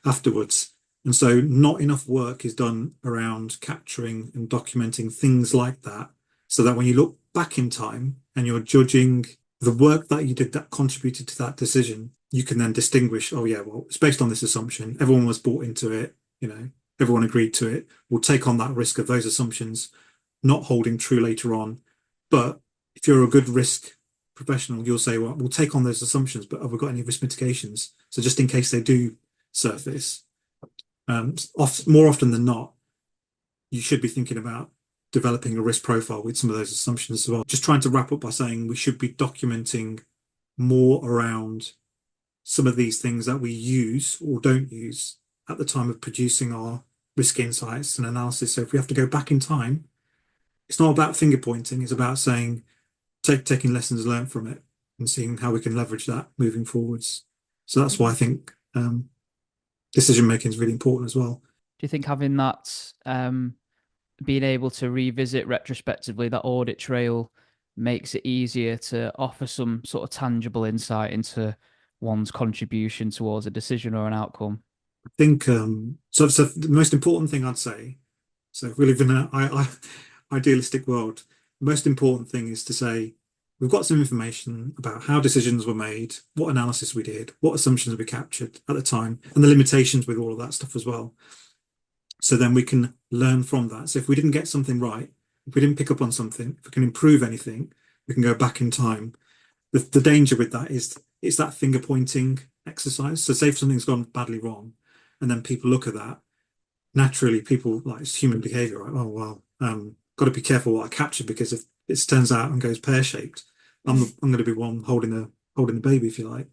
afterwards. And so not enough work is done around capturing and documenting things like that, so that when you look back in time and you're judging the work that you did that contributed to that decision, you can then distinguish, oh yeah, well, it's based on this assumption. Everyone was bought into it, everyone agreed to it. We'll take on that risk of those assumptions not holding true later on. But if you're a good risk professional, you'll say, well, we'll take on those assumptions, but have we got any risk mitigations? So just in case they do surface, more often than not, you should be thinking about developing a risk profile with some of those assumptions as well. Just trying to wrap up by saying we should be documenting more around some of these things that we use or don't use at the time of producing our risk insights and analysis. So if we have to go back in time, it's not about finger pointing, it's about saying, taking lessons learned from it and seeing how we can leverage that moving forwards. So that's why I think decision making is really important as well. Do you think having that, being able to revisit retrospectively that audit trail, makes it easier to offer some sort of tangible insight into one's contribution towards a decision or an outcome? I think so the most important thing I'd say, so if we live in an idealistic world, the most important thing is to say we've got some information about how decisions were made, what analysis we did, what assumptions we captured at the time, and the limitations with all of that stuff as well. So then we can learn from that. So if we didn't get something right, if we didn't pick up on something, if we can improve anything, we can go back in time. The danger with that is it's that finger pointing exercise. So say if something's gone badly wrong, and then people look at that, naturally people, like, it's human behavior, right? Oh, well, got to be careful what I capture, because if it turns out and goes pear-shaped, I'm going to be one holding the baby, if you like.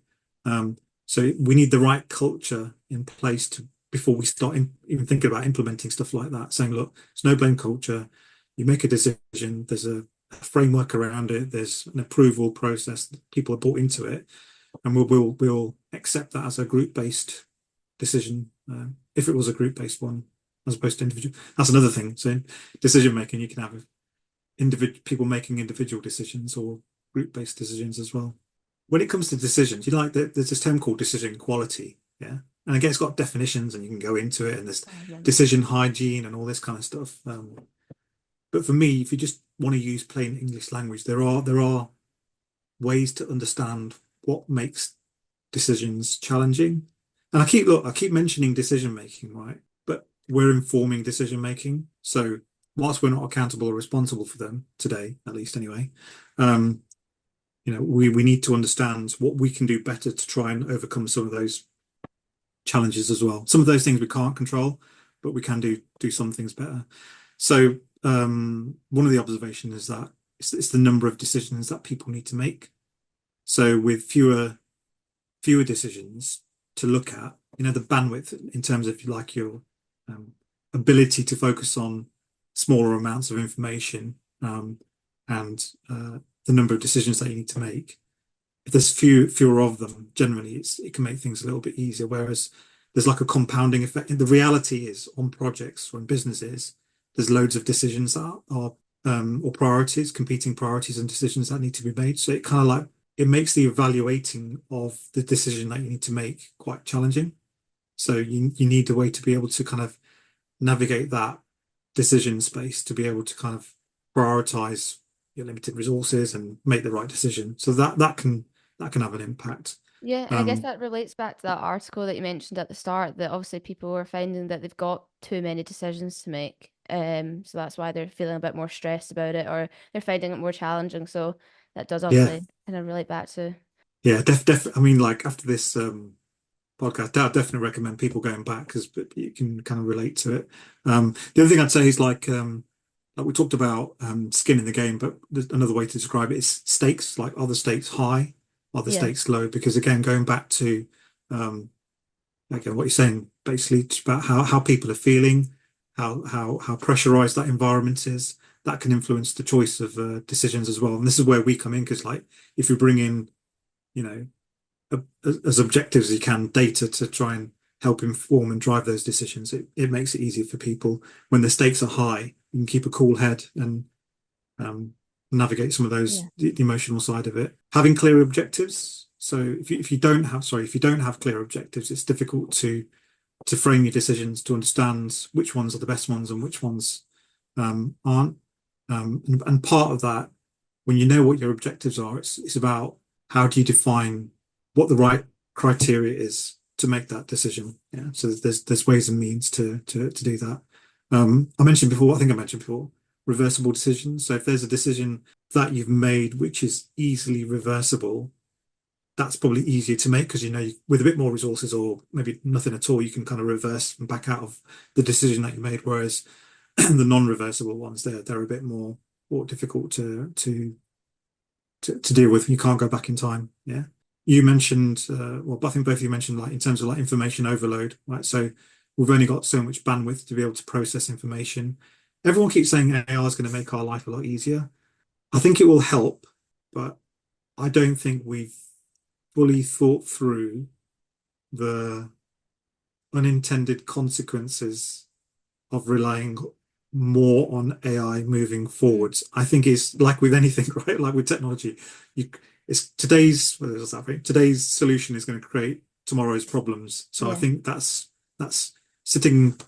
So we need the right culture in place before we start even thinking about implementing stuff like that, saying, look, it's no blame culture. You make a decision, there's a framework around it, there's an approval process, people are bought into it, and we'll accept that as a group-based decision, if it was a group-based one, as opposed to individual. That's another thing. So decision making, you can have people making individual decisions or group-based decisions as well. When it comes to decisions, there's this term called decision quality, yeah. And again, it's got definitions, and you can go into it, and there's decision hygiene and all this kind of stuff. But for me, if you just want to use plain English language, there are ways to understand what makes decisions challenging. And I keep mentioning decision making, right? But we're informing decision making. So whilst we're not accountable or responsible for them today, at least anyway, we need to understand what we can do better to try and overcome some of those challenges as well. Some of those things we can't control, but we can do some things better. So one of the observations is that it's the number of decisions that people need to make. So with fewer decisions to look at, the bandwidth in terms of your ability to focus on smaller amounts of information, and the number of decisions that you need to make. If there's fewer of them, generally it can make things a little bit easier. Whereas there's like a compounding effect. And the reality is, on projects or in businesses, there's loads of decisions that are or priorities, competing priorities and decisions that need to be made. So it kind of like it makes the evaluating of the decision that you need to make quite challenging. So you need a way to be able to kind of navigate that decision space to be able to kind of prioritize your limited resources and make the right decision. So that can have an impact. Yeah, and I guess Um, that relates back to that article that you mentioned at the start, that obviously people are finding that they've got too many decisions to make. So that's why they're feeling a bit more stressed about it, or they're finding it more challenging. So that does yeah, obviously kind of relate back to. yeah, def. I mean, like after this podcast, I'd definitely recommend people going back because you can kind of relate to it. The other thing I'd say is like we talked about skin in the game, but there's another way to describe it is stakes. Like, are the stakes high? Are the Yeah. stakes low? Because again, going back to um, again what you're saying, basically it's about how people are feeling, how pressurized that environment is. That can influence the choice of decisions as well. And this is where we come in because, like, if you bring in, you know, as objective as you can data to try and help inform and drive those decisions, it makes it easier for people when the stakes are high. You can keep a cool head and um, navigate some of those Yeah. the emotional side of it. Having clear objectives. So if you don't have if you don't have clear objectives, it's difficult to frame your decisions to understand which ones are the best ones and which ones aren't. And part of that, when you know what your objectives are, it's about how do you define what the right criteria is to make that decision. Yeah. So there's ways and means to do that. I think I mentioned before, reversible decisions. So if there's a decision that you've made which is easily reversible, that's probably easier to make because with a bit more resources or maybe nothing at all, you can kind of reverse and back out of the decision that you made. Whereas the non-reversible ones, they're a bit more difficult to deal with. You can't go back in time. Yeah. You mentioned, well, I think both of you mentioned like in terms of like information overload, right? So we've only got so much bandwidth to be able to process information. Everyone keeps saying AI is going to make our life a lot easier. I think it will help, but I don't think we've fully thought through the unintended consequences of relying more on AI moving Mm. forwards. I think it's like with anything, right? Like with technology, you it's today's solution is going to create tomorrow's problems. So I Yeah. think that's sitting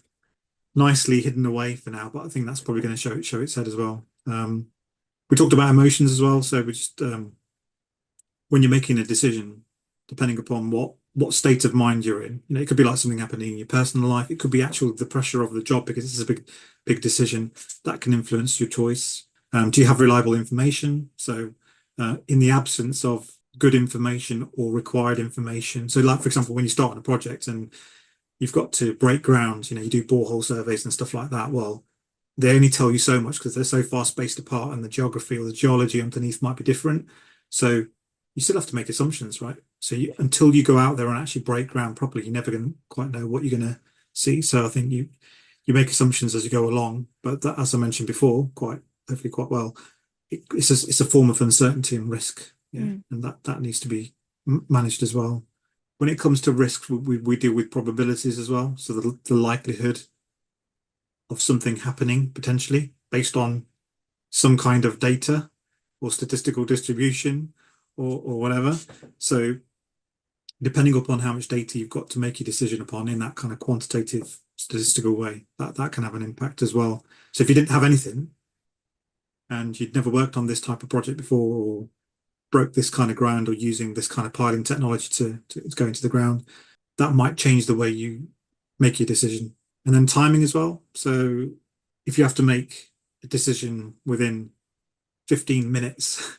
nicely hidden away for now, but I think that's probably going to show its head as well. We talked about emotions as well, so we just when you're making a decision, depending upon what state of mind you're in, it could be like something happening in your personal life. It could be actual the pressure of the job because it's a big decision that can influence your choice. Do you have reliable information? So, in the absence of good information or required information, so like for example, when you start on a project and you've got to break ground, you do borehole surveys and stuff like that. Well, they only tell you so much because they're so far spaced apart and the geography or the geology underneath might be different. So you still have to make assumptions, right? So until you go out there and actually break ground properly, you're never going to quite know what you're going to see. So I think you make assumptions as you go along, but that, as I mentioned before, hopefully quite well, it's a form of uncertainty and risk, yeah, Mm. and that needs to be managed as well. When it comes to risk, we deal with probabilities as well. So the likelihood of something happening potentially based on some kind of data or statistical distribution or whatever. So depending upon how much data you've got to make your decision upon in that kind of quantitative statistical way, that can have an impact as well. So if you didn't have anything and you'd never worked on this type of project before or broke this kind of ground or using this kind of piling technology to go into the ground, that might change the way you make your decision. And then timing as well. So if you have to make a decision within 15 minutes,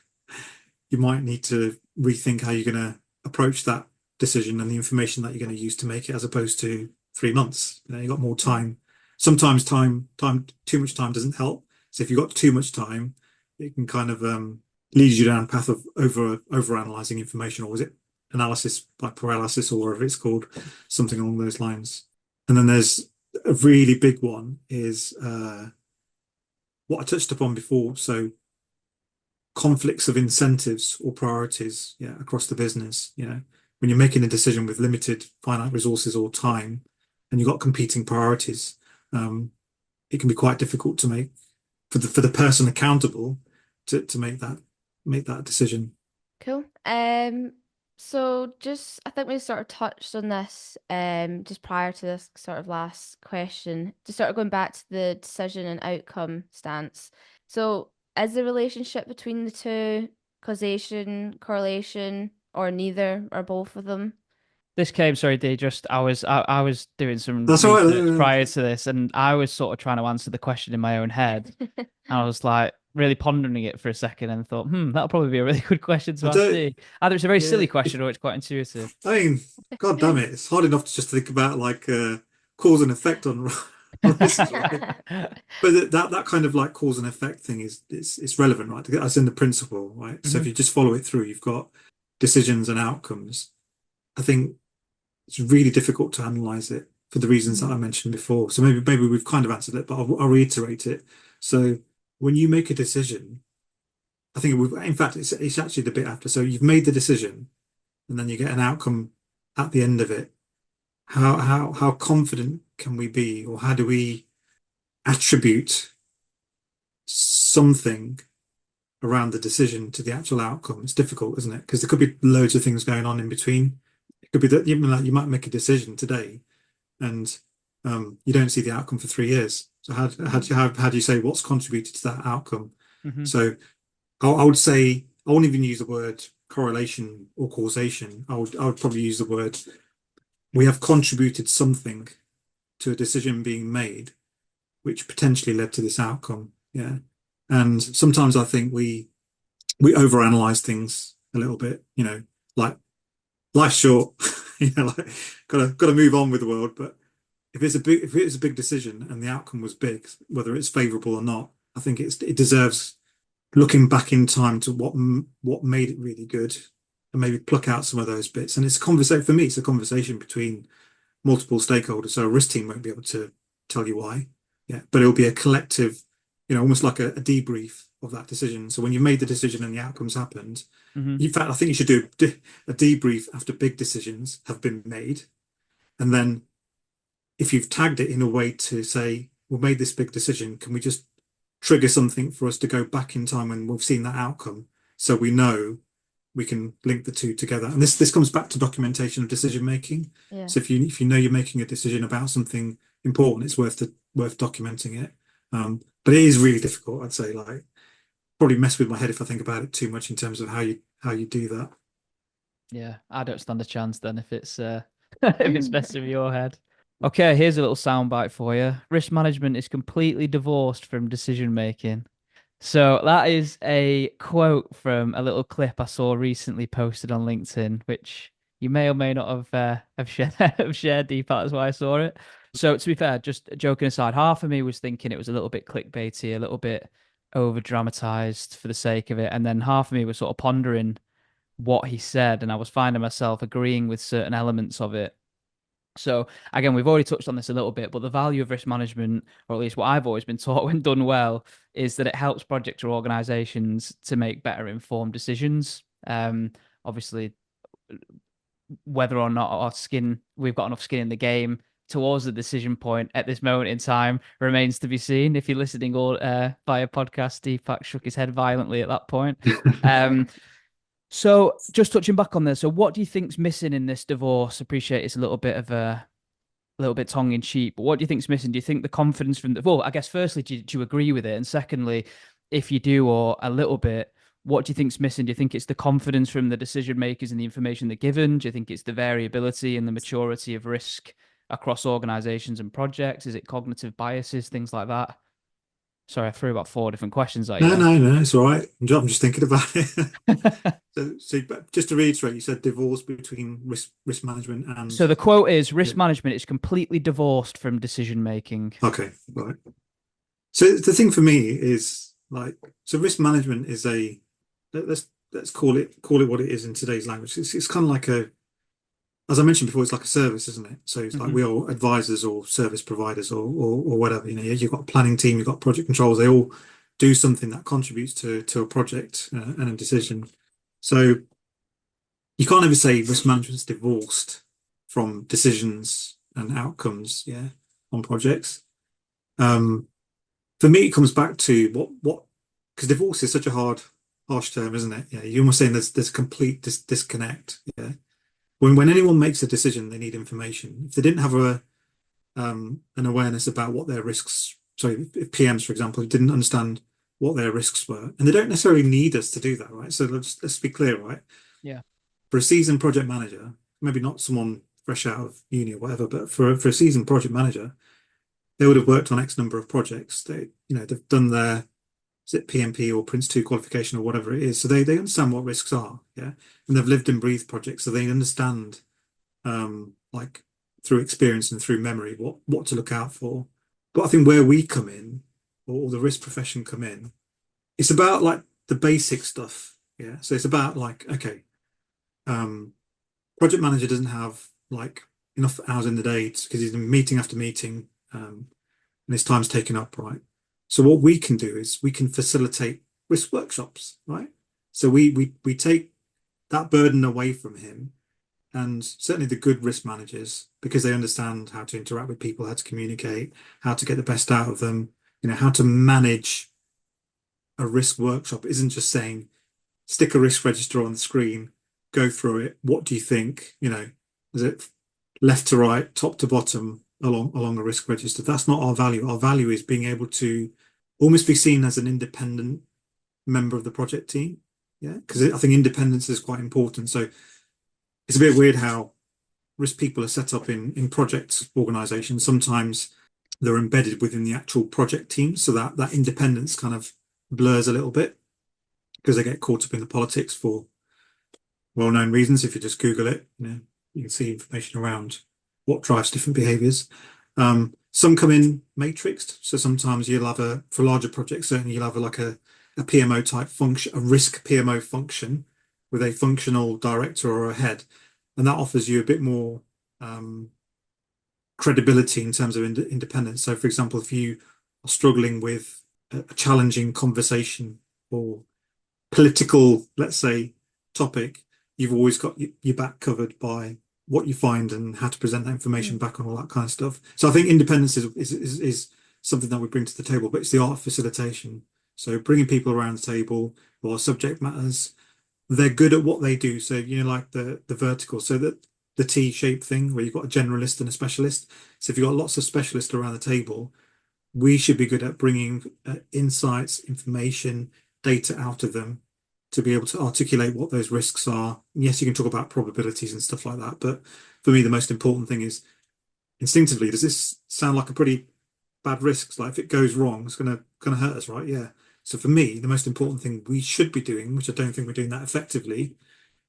you might need to rethink how you're going to approach that decision and the information that you're going to use to make it as opposed to 3 months. You've got more Yeah. time. Sometimes too much time doesn't help. So if you've got too much time, it can kind of lead you down a path of over analyzing information, or is it analysis by paralysis, or whatever it's called, something along those lines. And then there's a really big one is what I touched upon before. So conflicts of incentives or priorities, yeah, across the business. When you're making a decision with limited finite resources or time, and you've got competing priorities, it can be quite difficult to make for the person accountable to make that decision. Cool. So just I think we sort of touched on this just prior to this sort of last question, just sort of going back to the decision and outcome stance. So is the relationship between the two causation, correlation, or neither, or both of them? This came, sorry, Dee, just I was doing some That's all research right. prior to this, and I was sort of trying to answer the question in my own head. And I was like really pondering it for a second and thought, that'll probably be a really good question I to ask don't. Dee. Either it's a very Yeah. silly question or it's quite intuitive. I mean, God damn it, it's hard enough to just think about like cause and effect on risks, right? But that kind of like cause and effect thing is it's relevant, right? As in the principle, right? So if Hmm. you just follow it through, you've got decisions and outcomes. I think it's really difficult to analyze it for the reasons that I mentioned before. So maybe we've kind of answered it, but I'll reiterate it. So when you make a decision, I think in fact, it's actually the bit after. So you've made the decision, and then you get an outcome at the end of it. How confident can we be, or how do we attribute something around the decision to the actual outcome? It's difficult, isn't it? Because there could be loads of things going on in between. It could be that you might make a decision today, and you don't see the outcome for 3 years. So how do you say what's contributed to that outcome? Hmm. So I would say I won't even use the word correlation or causation. I would probably use the word we have contributed something to a decision being made, which potentially led to this outcome. Yeah. And sometimes I think we overanalyze things a little bit, like life's short, like gotta move on with the world. But if it's a big decision and the outcome was big, whether it's favorable or not, I think it deserves looking back in time to what made it really good and maybe pluck out some of those bits. And it's a conversation for me. It's a conversation between multiple stakeholders. So a risk team won't be able to tell you why. Yeah, but it'll be a collective, almost like a debrief of that decision. So when you've made the decision and the outcomes happened, Hmm. in fact, I think you should do a debrief after big decisions have been made. And then if you've tagged it in a way to say, we made this big decision, can we just trigger something for us to go back in time when we've seen that outcome so we know we can link the two together. And this comes back to documentation of decision making. Yeah. So if you know you're making a decision about something important, it's worth documenting it. But it is really difficult, I'd say. Like probably mess with my head if I think about it too much in terms of how you do that. Yeah, I don't stand a chance then if it's if it's messing with your head. Okay, here's a little soundbite for you. Risk management is completely divorced from decision making. So that is a quote from a little clip I saw recently posted on LinkedIn, which you may or may not have shared have shared, Deepak. That's why I saw it. So to be fair, just joking aside, half of me was thinking it was a little bit clickbaity, a little bit over dramatized for the sake of it, and then half of me was sort of pondering what he said, and I was finding myself agreeing with certain elements of it. So again, we've already touched on this a little bit, but the value of risk management, or at least what I've always been taught when done well, is that it helps projects or organizations to make better informed decisions. Obviously, whether or not we've got enough skin in the game towards the decision point at this moment in time remains to be seen. If you're listening all via podcast, Deepak shook his head violently at that point. So just touching back on this, so what do you think's missing in this divorce? Appreciate it's a little bit of a little bit tongue in cheek, but what do you think's missing? Do you think the confidence from the well, I guess firstly, do you agree with it? And secondly, if you do or a little bit, what do you think's missing? Do you think it's the confidence from the decision makers and the information they're given? Do you think it's the variability and the maturity of risk across organizations and projects? Is it cognitive biases, things like that? Sorry, I threw about 4 different questions at you No, there. no, no, it's all right. I'm just thinking about it. So but just to reiterate, you said divorce between risk management and So the quote is yeah. risk management is completely divorced from decision making. Okay, right. So the thing for me is like so risk management is let's call it what it is in today's language. It's kind of like as I mentioned before, it's like a service, isn't it? So it's like Hmm. we are advisors or service providers or whatever. You've got a planning team, you've got project controls. They all do something that contributes to a project and a decision. So you can't ever say risk management's divorced from decisions and outcomes, yeah, on projects. Um, for me, it comes back to what because divorce is such a harsh term, isn't it? Yeah, you're almost saying there's a complete disconnect. Yeah, when anyone makes a decision, they need information. If they didn't have an awareness about what their risks, sorry, if PMs, for example, didn't understand what their risks were, and they don't necessarily need us to do that, right? So let's be clear, right? Yeah. For a seasoned project manager, maybe not someone fresh out of uni or whatever, but for a seasoned project manager, they would have worked on X number of projects. They've done their, is it PMP or Prince 2 qualification or whatever it is. So they understand what risks are, yeah. And they've lived and breathed projects, so they understand like through experience and through memory what to look out for. But I think where we come in, or the risk profession come in, it's about like the basic stuff. Yeah. So it's about like, okay, project manager doesn't have like enough hours in the day because he's in meeting after meeting, and his time's taken up, right? So what we can do is we can facilitate risk workshops, right? So we take that burden away from him, and certainly the good risk managers, because they understand how to interact with people, how to communicate, how to get the best out of them, how to manage a risk workshop isn't just saying stick a risk register on the screen, go through it. What do you think? Is it left to right, top to bottom along a risk register? That's not our value. Our value is being able to almost be seen as an independent member of the project team. Yeah, because I think independence is quite important. So it's a bit weird how risk people are set up in project organizations. Sometimes they're embedded within the actual project team, so that independence kind of blurs a little bit because they get caught up in the politics for well-known reasons. If you just Google it, you can see information around what drives different behaviors. Some come in matrixed, so sometimes you'll have for larger projects, certainly you'll have like a PMO type function, a risk PMO function with a functional director or a head, and that offers you a bit more credibility in terms of independence. So, for example, if you are struggling with a challenging conversation or political, let's say, topic, you've always got your back covered by what you find and how to present that information back on all that kind of stuff. So I think independence is something that we bring to the table, but it's the art of facilitation. So bringing people around the table or subject matters, they're good at what they do. So, like the vertical, so that the T-shaped thing where you've got a generalist and a specialist. So if you've got lots of specialists around the table, we should be good at bringing insights, information, data out of them to be able to articulate what those risks are. And yes, you can talk about probabilities and stuff like that, but for me, the most important thing is instinctively, does this sound like a pretty bad risk? Like if it goes wrong, it's gonna hurt us, right? Yeah. So for me, the most important thing we should be doing, which I don't think we're doing that effectively,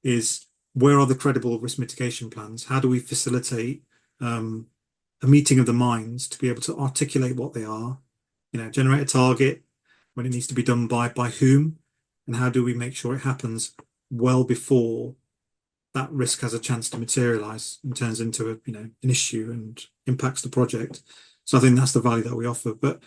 is where are the credible risk mitigation plans? How do we facilitate a meeting of the minds to be able to articulate what they are, generate a target when it needs to be done by whom, and how do we make sure it happens well before that risk has a chance to materialize and turns into an issue and impacts the project. So I think that's the value that we offer. But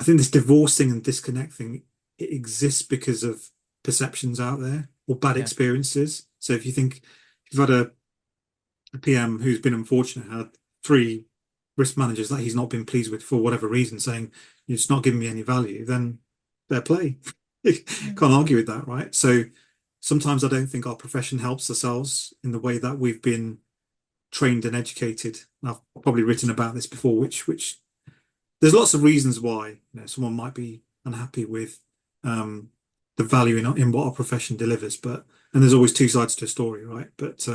I think this divorcing and disconnecting, it exists because of perceptions out there or bad experiences. So if you think you've had a PM who's been unfortunate, had 3 risk managers that he's not been pleased with for whatever reason, saying it's not giving me any value, then fair play. Can't argue with that, right? So sometimes I don't think our profession helps ourselves in the way that we've been trained and educated. And I've probably written about this before, which there's lots of reasons why someone might be unhappy with the value in what our profession delivers, and there's always 2 sides to a story, right? But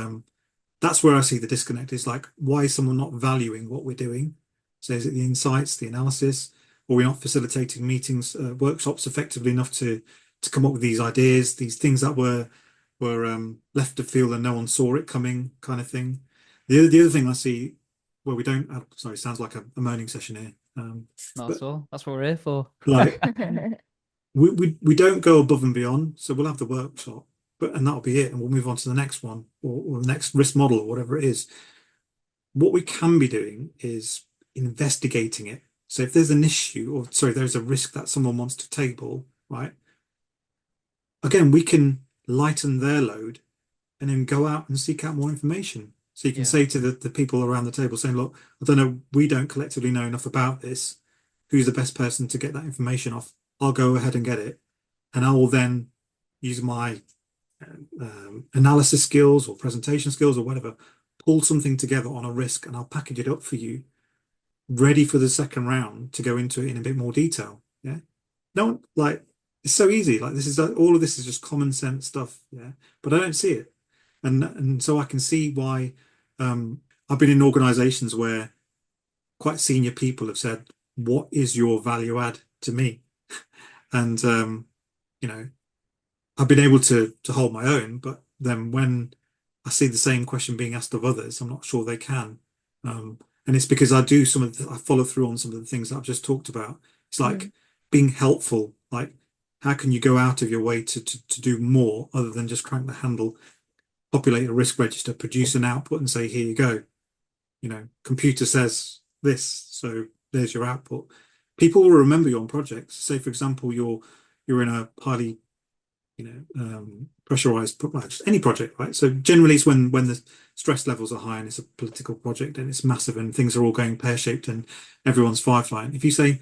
that's where I see the disconnect is like, why is someone not valuing what we're doing? So is it the insights, the analysis, or we're not facilitating meetings, workshops effectively enough to come up with these ideas, these things that were left to feel and no one saw it coming, kind of thing. The other thing I see where we don't, sorry, sounds like a moaning session here. Not at all. That's what we're here for. Like we don't go above and beyond. So we'll have the workshop, and that'll be it, and we'll move on to the next one or the next risk model or whatever it is. What we can be doing is investigating it. So if there's an issue, or sorry, there's a risk that someone wants to table, right? Again, we can lighten their load and then go out and seek out more information. So you can say to the people around the table saying, look, I don't know, we don't collectively know enough about this. who's the best person to get that information off. I'll go ahead and get it, and I will then use my analysis skills or presentation skills or whatever, pull something together on a risk, and I'll package it up for you, ready for the second round to go into it in a bit more detail. Yeah. No, like it's so easy. Like this is all of this is just common sense stuff. Yeah. But I don't see it. And so I can see why I've been in organizations where quite senior people have said, what is your value add to me? And you know, I've been able to hold my own, but then when I see the same question being asked of others, I'm not sure they can. And it's because I do I follow through on some of the things that I've just talked about. It's like being helpful. Like, how can you go out of your way to do more other than just crank the handle, populate a risk register, produce an output, and say, here you go. Computer says this, so there's your output. People will remember you on projects. Say, for example, you're in a highly pressurized, just any project, right? So generally it's when the stress levels are high and it's a political project and it's massive and things are all going pear-shaped and everyone's fireflying. If you say,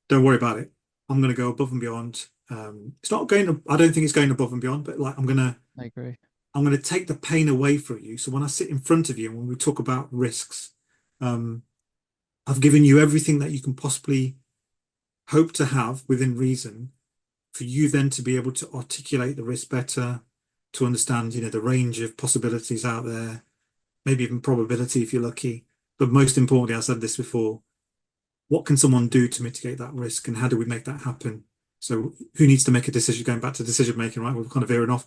don't worry about it, I'm going to go above and beyond. It's not going to, I don't think it's going above and beyond, but like I agree. I'm going to take the pain away from you. So when I sit in front of you and when we talk about risks, I've given you everything that you can possibly hope to have within reason, for you then to be able to articulate the risk better, to understand, the range of possibilities out there, maybe even probability if you're lucky. But most importantly, I said this before, what can someone do to mitigate that risk and how do we make that happen? So who needs to make a decision? Going back to decision making, right? We're kind of veering off.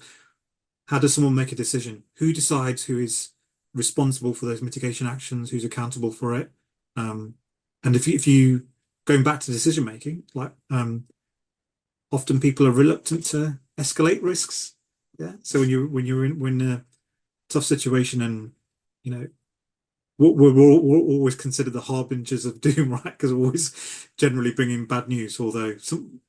How does someone make a decision? Who decides who is responsible for those mitigation actions? Who's accountable for it? And if you going back to decision making, like often people are reluctant to escalate risks. Yeah. So when you're in a tough situation, and we're always considered the harbingers of doom, right? Because we're always generally bringing bad news. Although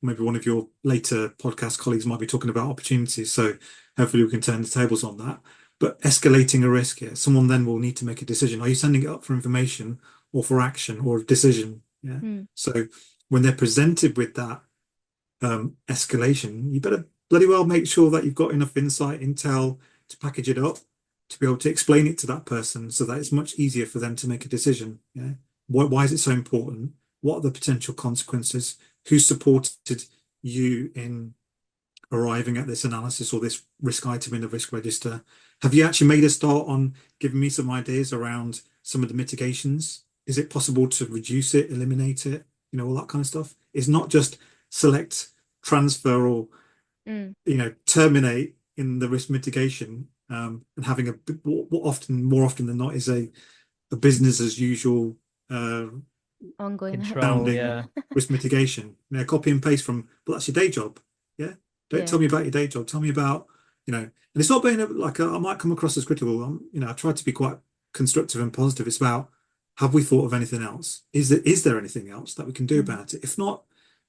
maybe one of your later podcast colleagues might be talking about opportunities. So hopefully we can turn the tables on that. But escalating a risk, yeah, someone then will need to make a decision. Are you sending it up for information or for action or a decision? Yeah. So when they're presented with that escalation, you better bloody well make sure that you've got enough insight, intel to package it up, to be able to explain it to that person so that it's much easier for them to make a decision. Yeah. Why is it so important? What are the potential consequences? Who supported you in arriving at this analysis or this risk item in the risk register? Have you actually made a start on giving me some ideas around some of the mitigations? Is it possible to reduce it, eliminate it, all that kind of stuff? It's not just select, transfer, or terminate in the risk mitigation, and having more often than not is a business as usual ongoing control, yeah. risk mitigation. Copy and paste from, but that's your day job. Yeah. Don't tell me about your day job. Tell me about, and it's not being like I might come across as critical. I try to be quite constructive and positive. It's about, have we thought of anything else? Is there anything else that we can do about it? If not,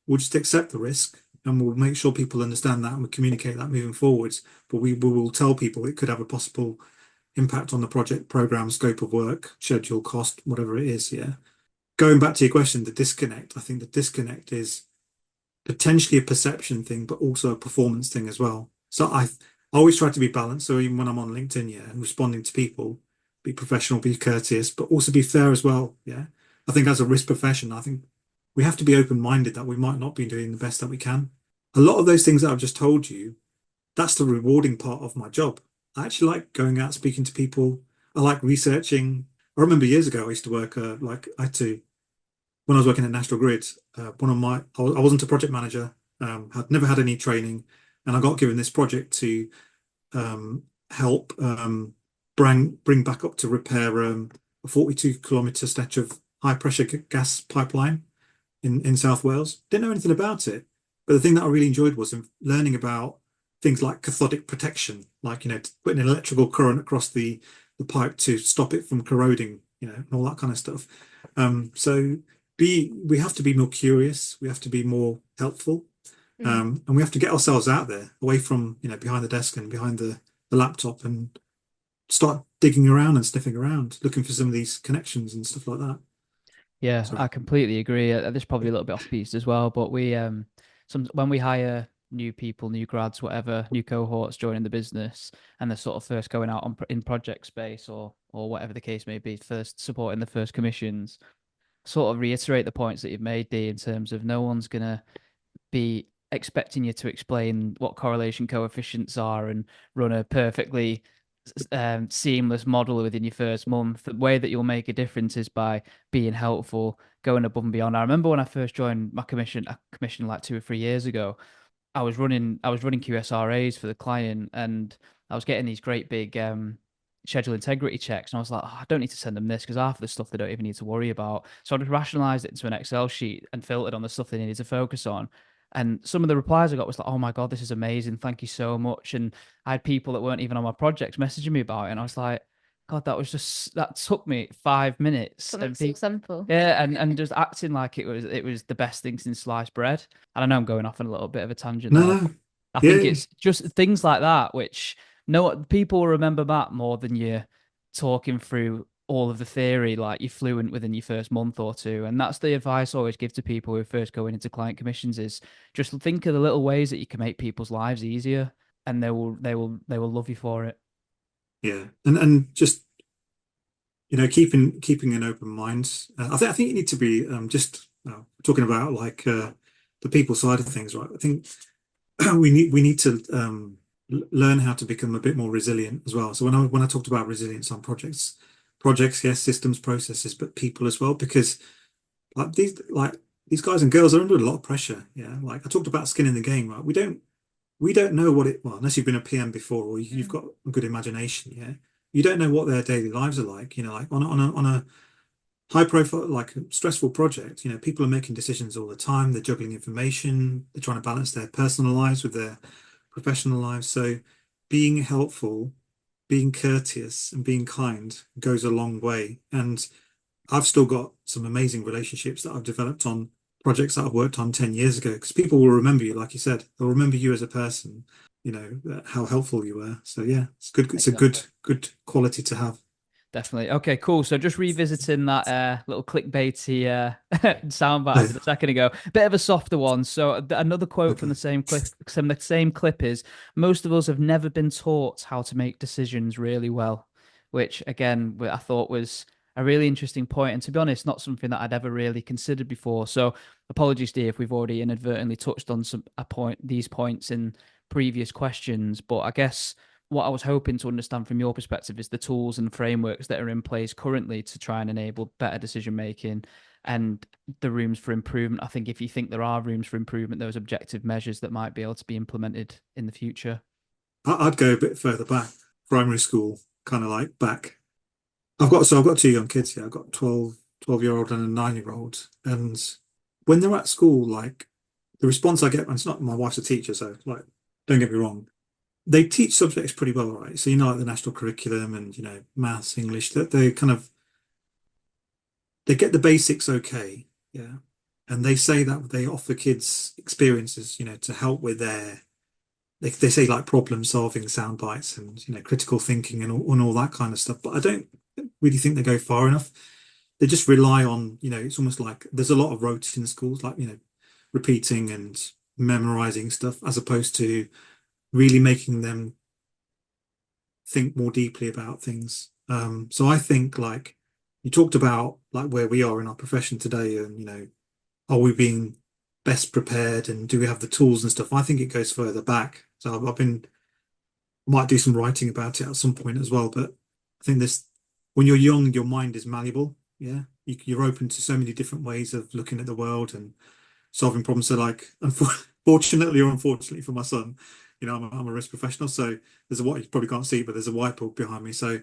we'll just accept the risk and we'll make sure people understand that and we communicate that moving forwards. But we will tell people it could have a possible impact on the project, program, scope of work, schedule, cost, whatever it is. Yeah. Going back to your question, the disconnect. I think the disconnect is potentially a perception thing, but also a performance thing as well. So I always try to be balanced. So even when I'm on LinkedIn, yeah, and responding to people, be professional, be courteous, but also be fair as well. Yeah. I think as a risk profession, I think we have to be open-minded that we might not be doing the best that we can. A lot of those things that I've just told you, that's the rewarding part of my job. I actually like going out, speaking to people. I like researching. I remember years ago, I used to work, when I was working at National Grid, I wasn't a project manager, had never had any training, and I got given this project to help bring back up to repair a 42-kilometre stretch of high pressure gas pipeline in South Wales. Didn't know anything about it, but the thing that I really enjoyed was learning about things like cathodic protection, like putting an electrical current across the pipe to stop it from corroding, and all that kind of stuff. So we have to be more curious, we have to be more helpful, and we have to get ourselves out there, away from behind the desk and behind the laptop, and start digging around and sniffing around, looking for some of these connections and stuff like that. Yeah, Sorry. I completely agree. This is probably a little bit off piece as well, but we some when we hire new people, new grads, whatever, new cohorts joining the business, and they're sort of first going out on in project space or whatever the case may be, first supporting the first commissions, sort of reiterate the points that you've made, Dee, in terms of no one's gonna be expecting you to explain what correlation coefficients are and run a perfectly seamless model within your first month. The way that you'll make a difference is by being helpful, going above and beyond. I remember when I first joined my commission like 2 or 3 years ago. I was running QSRAs for the client, and I was getting these great big schedule integrity checks, and I was like, oh, I don't need to send them this because half of the stuff they don't even need to worry about. So I just rationalized it into an Excel sheet and filtered on the stuff they needed to focus on. And some of the replies I got was like, "Oh my God, this is amazing! Thank you so much." And I had people that weren't even on my projects messaging me about it, and I was like, "God, that took me 5 minutes." Something And so people, simple. yeah, and just acting like it was the best thing since sliced bread. And I know I'm going off on a little bit of a tangent No, there. no, I think yeah, it's just things like that which no people will remember that more than you talking through all of the theory like you're fluent within your first month or two. And that's the advice I always give to people who are first going into client commissions is just think of the little ways that you can make people's lives easier, and they will love you for it. yeah, and just keeping an open mind. I think you need to be just talking about like the people side of things, right? I think we need to learn how to become a bit more resilient as well. So when I talked about resilience on projects, yes, systems, processes, but people as well, because these guys and girls are under a lot of pressure. Yeah, like I talked about skin in the game, right? We don't know what it well, unless you've been a PM before or you've Mm. got a good imagination. Yeah, you don't know what their daily lives are like. Like on a high profile, like stressful project, people are making decisions all the time. They're juggling information. They're trying to balance their personal lives with their professional lives. So being helpful, being courteous, and being kind goes a long way. And I've still got some amazing relationships that I've developed on projects that I've worked on 10 years ago because people will remember you, like you said, they'll remember you as a person, how helpful you were. So yeah, it's good. It's a good, Exactly. good quality to have. Definitely. Okay, cool. So just revisiting that little clickbaity soundbite I Yeah, did a second ago. Bit of a softer one. So another quote from okay. the same clip is most of us have never been taught how to make decisions really well, which again I thought was a really interesting point, and to be honest, not something that I'd ever really considered before. So apologies, dear, if we've already inadvertently touched on these points in previous questions, but I guess what I was hoping to understand from your perspective is the tools and frameworks that are in place currently to try and enable better decision making and the rooms for improvement. I think if you think there are rooms for improvement, those objective measures that might be able to be implemented in the future. I'd go a bit further back, primary school, kind of like back. I've got two young kids here. I've got 12-year-old and a 9-year-old. And when they're at school, like the response I get, and it's not my wife's a teacher, so like, don't get me wrong, they teach subjects pretty well, right? So like the national curriculum and maths, English, that they get the basics okay, yeah. And they say that they offer kids experiences, to help with they say like problem solving sound bites and critical thinking and all that kind of stuff. But I don't really think they go far enough. They just rely on, it's almost like there's a lot of rote in schools, like repeating and memorizing stuff, as opposed to really making them think more deeply about things. So I think like you talked about like where we are in our profession today, and are we being best prepared and do we have the tools and stuff? I think it goes further back. So might do some writing about it at some point as well. But I think this, when you're young, your mind is malleable. Yeah, you're open to so many different ways of looking at the world and solving problems. So like, unfortunately or unfortunately for my son, I'm a risk professional. So there's a what you probably can't see, but there's a whiteboard behind me. So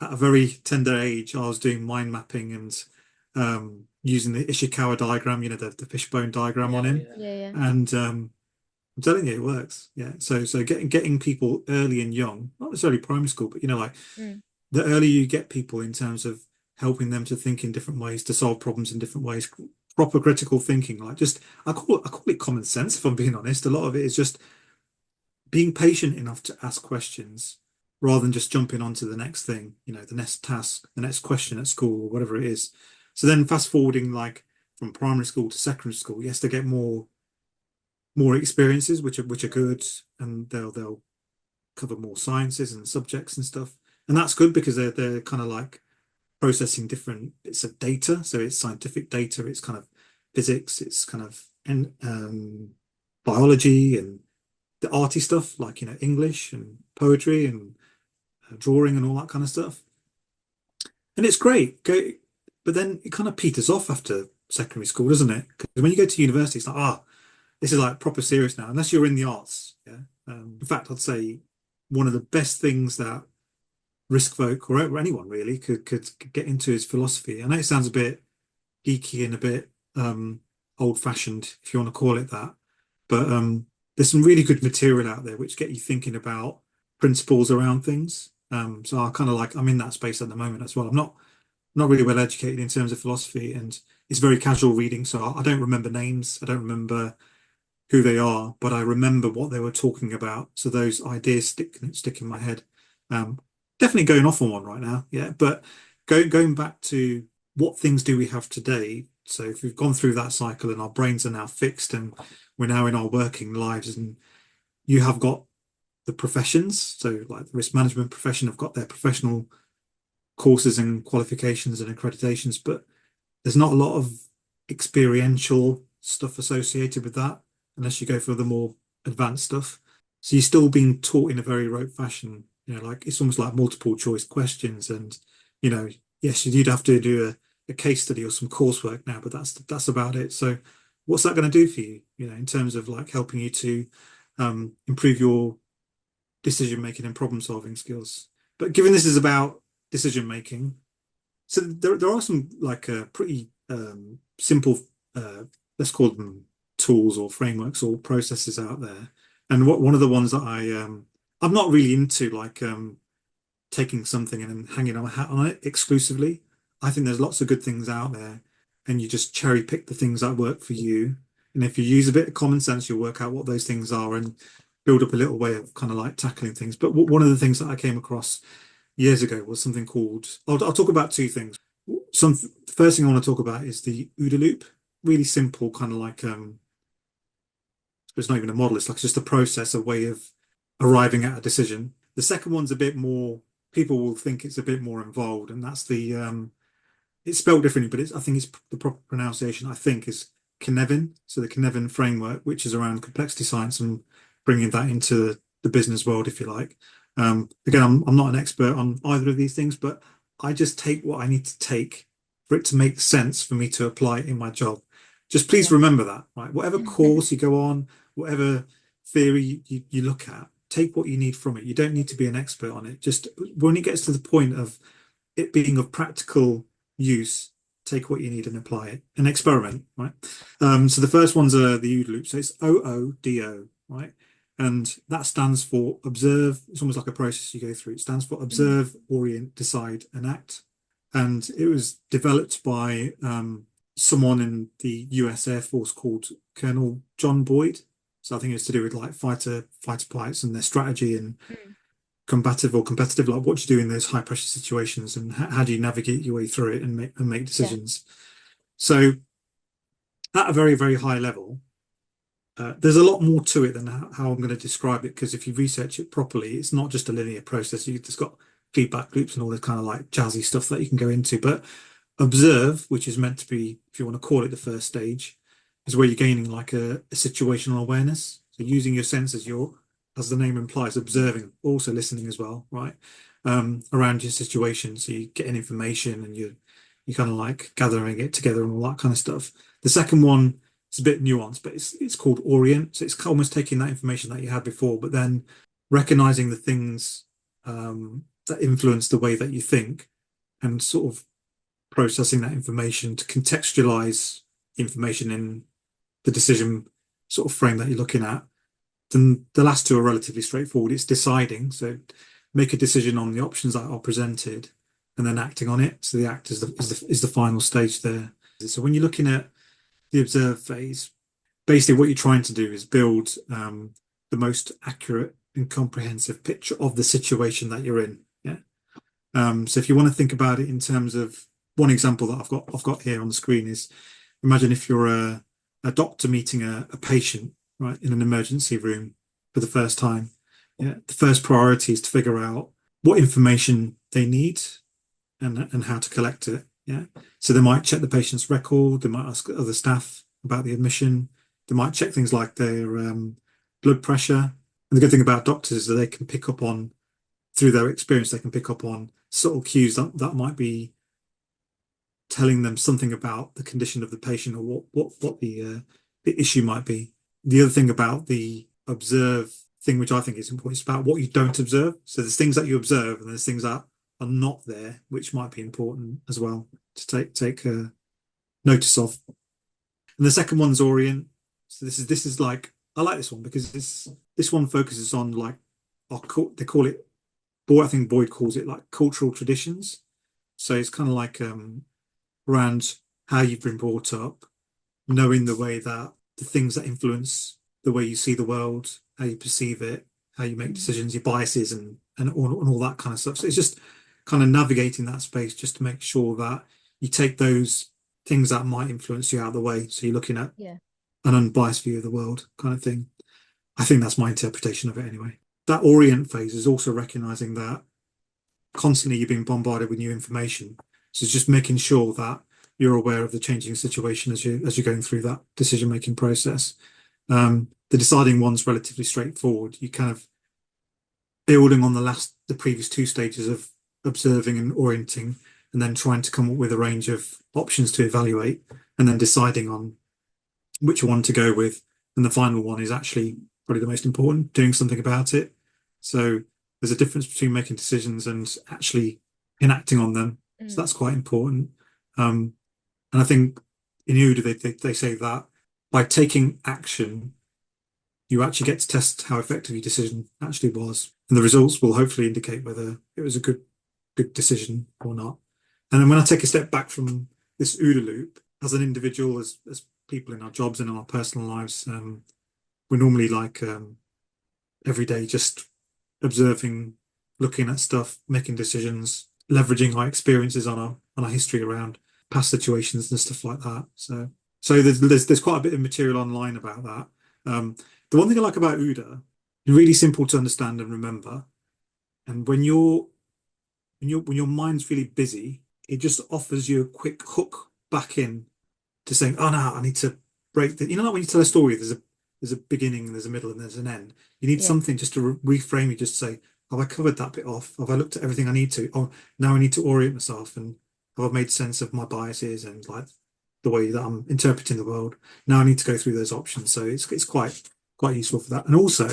at a very tender age, I was doing mind mapping and using the Ishikawa diagram, the fishbone diagram on Yeah, him. yeah. Yeah, yeah. And I'm telling you, it works. Yeah. So getting people early and young, not necessarily primary school, but like Mm. the earlier you get people in terms of helping them to think in different ways, to solve problems in different ways, proper critical thinking, like just I call it common sense, if I'm being honest. A lot of it is just being patient enough to ask questions rather than just jumping onto the next thing, the next task, the next question at school or whatever it is. So then fast forwarding like from primary school to secondary school, yes, they get more experiences, which are good, and they'll cover more sciences and subjects and stuff. And that's good because they're kind of like processing different bits of data. So it's scientific data, it's kind of physics, it's kind of biology and the arty stuff like English and poetry and drawing and all that kind of stuff. And it's great. But then it kind of peters off after secondary school, doesn't it? Because when you go to university, it's like, this is like proper serious now, unless you're in the arts. Yeah. In fact, I'd say one of the best things that risk folk or anyone really could get into is philosophy. I know it sounds a bit geeky and a bit old-fashioned, if you want to call it that, but there's some really good material out there which get you thinking about principles around things. So I'm in that space at the moment as well. I'm not really well educated in terms of philosophy, and it's very casual reading, so I don't remember names, I don't remember who they are, but I remember what they were talking about. So those ideas stick in my head. Definitely going off on one right now, yeah. But going back to what things do we have today? So if we've gone through that cycle and our brains are now fixed and we're now in our working lives, and you have got the professions, so like the risk management profession have got their professional courses and qualifications and accreditations, but there's not a lot of experiential stuff associated with that unless you go for the more advanced stuff. So you're still being taught in a very rote fashion, like it's almost like multiple choice questions. And, yes, you'd have to do a case study or some coursework now, but that's about it. So what's that going to do for you, in terms of like helping you to improve your decision making and problem solving skills? But given this is about decision making, so there are some like pretty simple, let's call them tools or frameworks or processes out there. And one of the ones that I'm not really into, like taking something and then hanging on a hat on it exclusively. I think there's lots of good things out there, and you just cherry pick the things that work for you. And if you use a bit of common sense, you'll work out what those things are and build up a little way of kind of like tackling things. But one of the things that I came across years ago was something called, I'll talk about two things. The first thing I want to talk about is the OODA loop. Really simple, kind of like it's not even a model, it's like just a process, a way of arriving at a decision. The second one's a bit more, people will think it's a bit more involved, and that's it's spelled differently, but I think it's the proper pronunciation, I think, is Cynefin. So the Cynefin framework, which is around complexity science and bringing that into the business world, if you like. Again, I'm not an expert on either of these things, but I just take what I need to take for it to make sense for me to apply it in my job. Just please remember that, right? Whatever course you go on, whatever theory you look at, take what you need from it. You don't need to be an expert on it. Just when it gets to the point of it being of practical use, take what you need and apply it and experiment, right? So the first one's the OODA loop. So it's OODO, right? And that stands for observe. It's almost like a process you go through. It stands for observe, orient, decide, and act. And it was developed by someone in the US Air Force called Colonel John Boyd. So I think it's to do with like fighter pilots and their strategy and combative or competitive, like what do you do in those high pressure situations and how do you navigate your way through it and make decisions. So at a very, very high level, there's a lot more to it than how I'm going to describe it, because if you research it properly, it's not just a linear process. You've just got feedback loops and all this kind of like jazzy stuff that you can go into. But observe, which is meant to be, if you want to call it the first stage, is where you're gaining like a situational awareness. So using your senses, as the name implies, observing, also listening as well, right? Around your situation. So you're getting information and you're kind of like gathering it together and all that kind of stuff. The second one is a bit nuanced, but it's called orient. So it's almost taking that information that you had before, but then recognizing the things that influence the way that you think and sort of processing that information to contextualize information in the decision sort of frame that you're looking at. Then the last two are relatively straightforward. It's deciding, so make a decision on the options that are presented and then acting on it. So the act is the final stage there. So when you're looking at the observe phase, basically what you're trying to do is build the most accurate and comprehensive picture of the situation that you're in. Yeah. So if you want to think about it in terms of one example that I've got here on the screen is, imagine if you're a doctor meeting a patient, right, in an emergency room for the first time. Yeah, the first priority is to figure out what information they need and how to collect it. Yeah. So they might check the patient's record, they might ask other staff about the admission, they might check things like their blood pressure. And the good thing about doctors is that they can pick up on, through their experience, they can pick up on subtle cues that might be telling them something about the condition of the patient, or what the issue might be. The other thing about the observe thing, which I think is important, is about what you don't observe. So there's things that you observe, and there's things that are not there, which might be important as well to take notice of. And the second one's orient. So this is like, I like this one because this one focuses on like they call it, I think Boyd calls it like cultural traditions. So it's kind of like around how you've been brought up, knowing the way that the things that influence the way you see the world, how you perceive it, how you make decisions, your biases, and all that kind of stuff. So it's just kind of navigating that space just to make sure that you take those things that might influence you out of the way. So you're looking at an unbiased view of the world kind of thing. I think that's my interpretation of it anyway. That orient phase is also recognizing that constantly you're being bombarded with new information. So it's just making sure that you're aware of the changing situation as you're going through that decision-making process. The deciding one's relatively straightforward. You kind of building on the previous two stages of observing and orienting, and then trying to come up with a range of options to evaluate, and then deciding on which one to go with. And the final one is actually probably the most important, doing something about it. So there's a difference between making decisions and actually enacting on them. So that's quite important. And I think in OODA, they say that by taking action, you actually get to test how effective your decision actually was. And the results will hopefully indicate whether it was a good decision or not. And then when I take a step back from this OODA loop, as an individual, as people in our jobs and in our personal lives, we're normally like every day just observing, looking at stuff, making decisions, leveraging our experiences on our history around past situations and stuff like that. So there's quite a bit of material online about that. The one thing I like about OODA, it's really simple to understand and remember. And when your mind's really busy, it just offers you a quick hook back in to saying, oh no, I need to break the, like when you tell a story, there's a beginning, there's a middle, and there's an end. You need something just to reframe it, just to say, have I covered that bit off? Have I looked at everything I need to? Oh, now I need to orient myself, and have I made sense of my biases and like the way that I'm interpreting the world? Now I need to go through those options. So it's quite useful for that. And also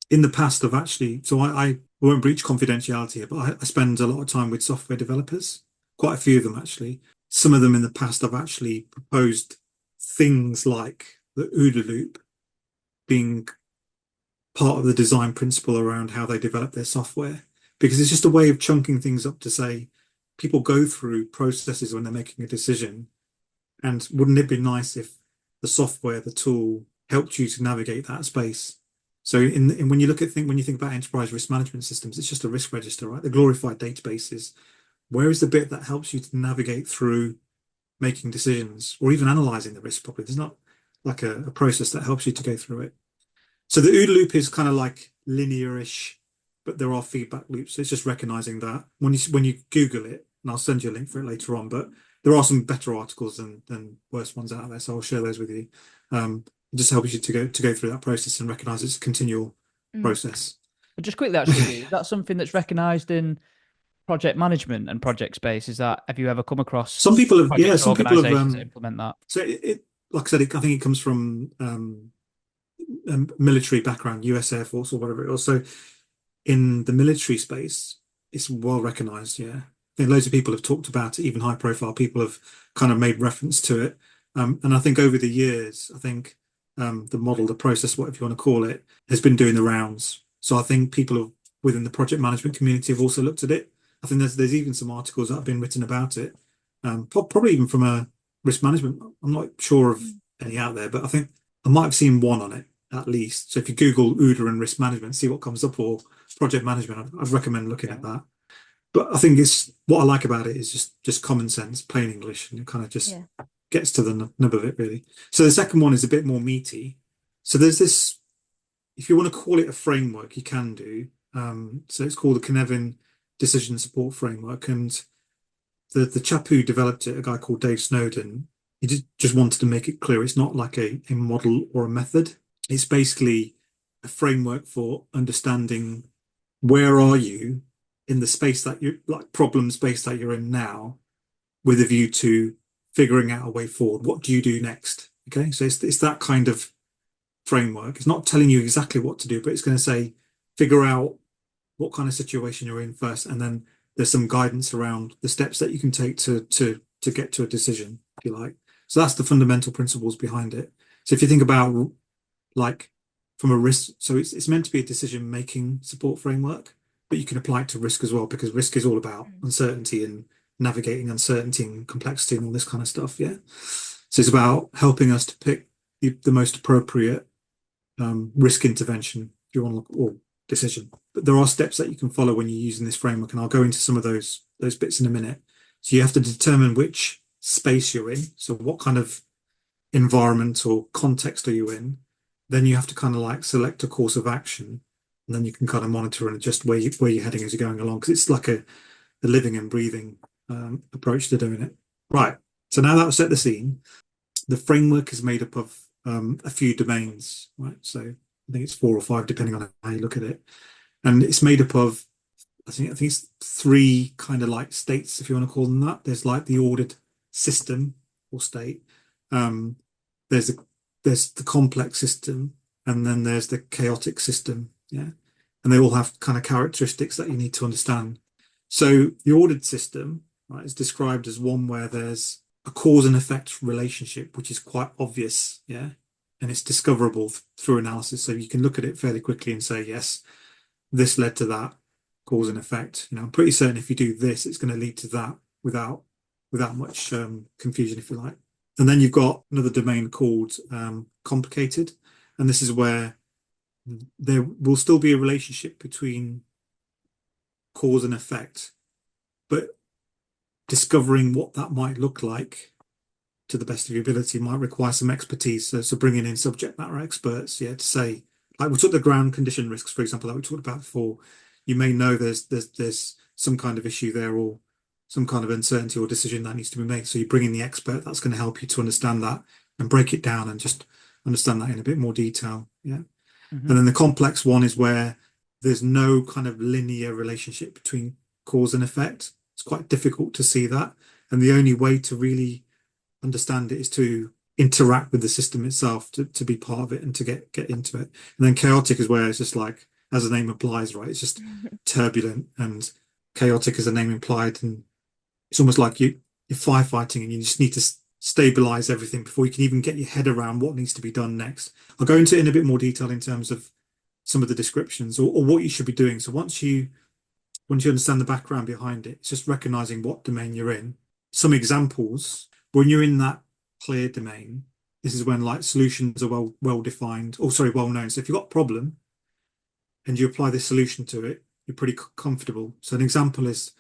in the past I've actually, so I won't breach confidentiality here, but I spend a lot of time with software developers, quite a few of them actually. Some of them in the past I've actually proposed things like the OODA loop being part of the design principle around how they develop their software, because it's just a way of chunking things up to say people go through processes when they're making a decision, and wouldn't it be nice if the software, the tool, helped you to navigate that space? So when you look at when you think about enterprise risk management systems, it's just a risk register, right? The glorified databases. Where is the bit that helps you to navigate through making decisions or even analyzing the risk properly? There's not like a process that helps you to go through it. So the OODA loop is kind of like linear-ish, but there are feedback loops. It's just recognizing that when you Google it, and I'll send you a link for it later on, but there are some better articles than worse ones out there, so I'll share those with you. It just helps you to go through that process and recognize it's a continual process. But just quickly, actually, is that something that's recognized in project management and project space? Have you ever come across some people have organizations that implement that? So it like I said, I think it comes from military background, US Air Force or whatever it was. So in the military space, it's well recognized. Yeah, I think loads of people have talked about it. Even high profile people have kind of made reference to it. And I think over the years, I think the model, the process, whatever you want to call it, has been doing the rounds. So I think people within the project management community have also looked at it. I think there's even some articles that have been written about it, probably even from a risk management. I'm not sure of any out there, but I think I might have seen one on it at least. So if you Google OODA and risk management, see what comes up, or project management, I'd recommend looking at that. But I think it's what I like about it is just common sense, plain English, and it kind of just Yeah. gets to the nub of it really. So the second one is a bit more meaty. So there's this, if you want to call it a framework, you can do. So it's called the Cynefin Decision Support Framework, and the chap who developed it, a guy called Dave Snowden, he just wanted to make it clear it's not like a model or a method. It's basically a framework for understanding where are you in the space that you're like problem space that you're in now, with a view to figuring out a way forward. What do you do next? Okay, so it's that kind of framework. It's not telling you exactly what to do, but it's going to say figure out what kind of situation you're in first, and then there's some guidance around the steps that you can take to get to a decision, if you like. So that's the fundamental principles behind it. So if you think about like from a risk, so it's meant to be a decision-making support framework, but you can apply it to risk as well, because risk is all about uncertainty and navigating uncertainty and complexity and all this kind of stuff. Yeah. So it's about helping us to pick the most appropriate risk intervention, if you want to look, or decision. But there are steps that you can follow when you're using this framework, and I'll go into some of those bits in a minute. So you have to determine which space you're in. So what kind of environment or context are you in? Then you have to kind of like select a course of action, and then you can kind of monitor and adjust where you're heading as you're going along, because it's like a living and breathing approach to doing it. Right. So now that I've set the scene, the framework is made up of a few domains, right? So I think it's 4 or 5, depending on how you look at it. And it's made up of, I think it's 3 kind of like states, if you want to call them that. There's like the ordered system or state. There's the complex system, and then there's the chaotic system. Yeah. And they all have kind of characteristics that you need to understand. So the ordered system, right, is described as one where there's a cause and effect relationship, which is quite obvious, yeah, and it's discoverable through analysis. So you can look at it fairly quickly and say, yes, this led to that cause and effect. You know, I'm pretty certain if you do this, it's going to lead to that without much confusion, if you like. And then you've got another domain called complicated, and this is where there will still be a relationship between cause and effect, but discovering what that might look like to the best of your ability might require some expertise. So bringing in subject matter experts, yeah, to say, like we took the ground condition risks, for example, that we talked about before. You may know there's some kind of issue there, or some kind of uncertainty or decision that needs to be made. So you bring in the expert that's going to help you to understand that and break it down and just understand that in a bit more detail. Yeah. And then the complex one is where there's no kind of linear relationship between cause and effect. It's quite difficult to see that. And the only way to really understand it is to interact with the system itself, to be part of it and to get into it. And then chaotic is where it's just like, as the name implies, right? It's just turbulent and chaotic, as the name implied. And it's almost like you're firefighting, and you just need to stabilize everything before you can even get your head around what needs to be done next. I'll go into it in a bit more detail in terms of some of the descriptions or what you should be doing. So once you understand the background behind it, it's just recognizing what domain you're in. Some examples, when you're in that clear domain, this is when like solutions are well defined, or sorry, well known. So if you've got a problem and you apply this solution to it, you're pretty comfortable. So an example is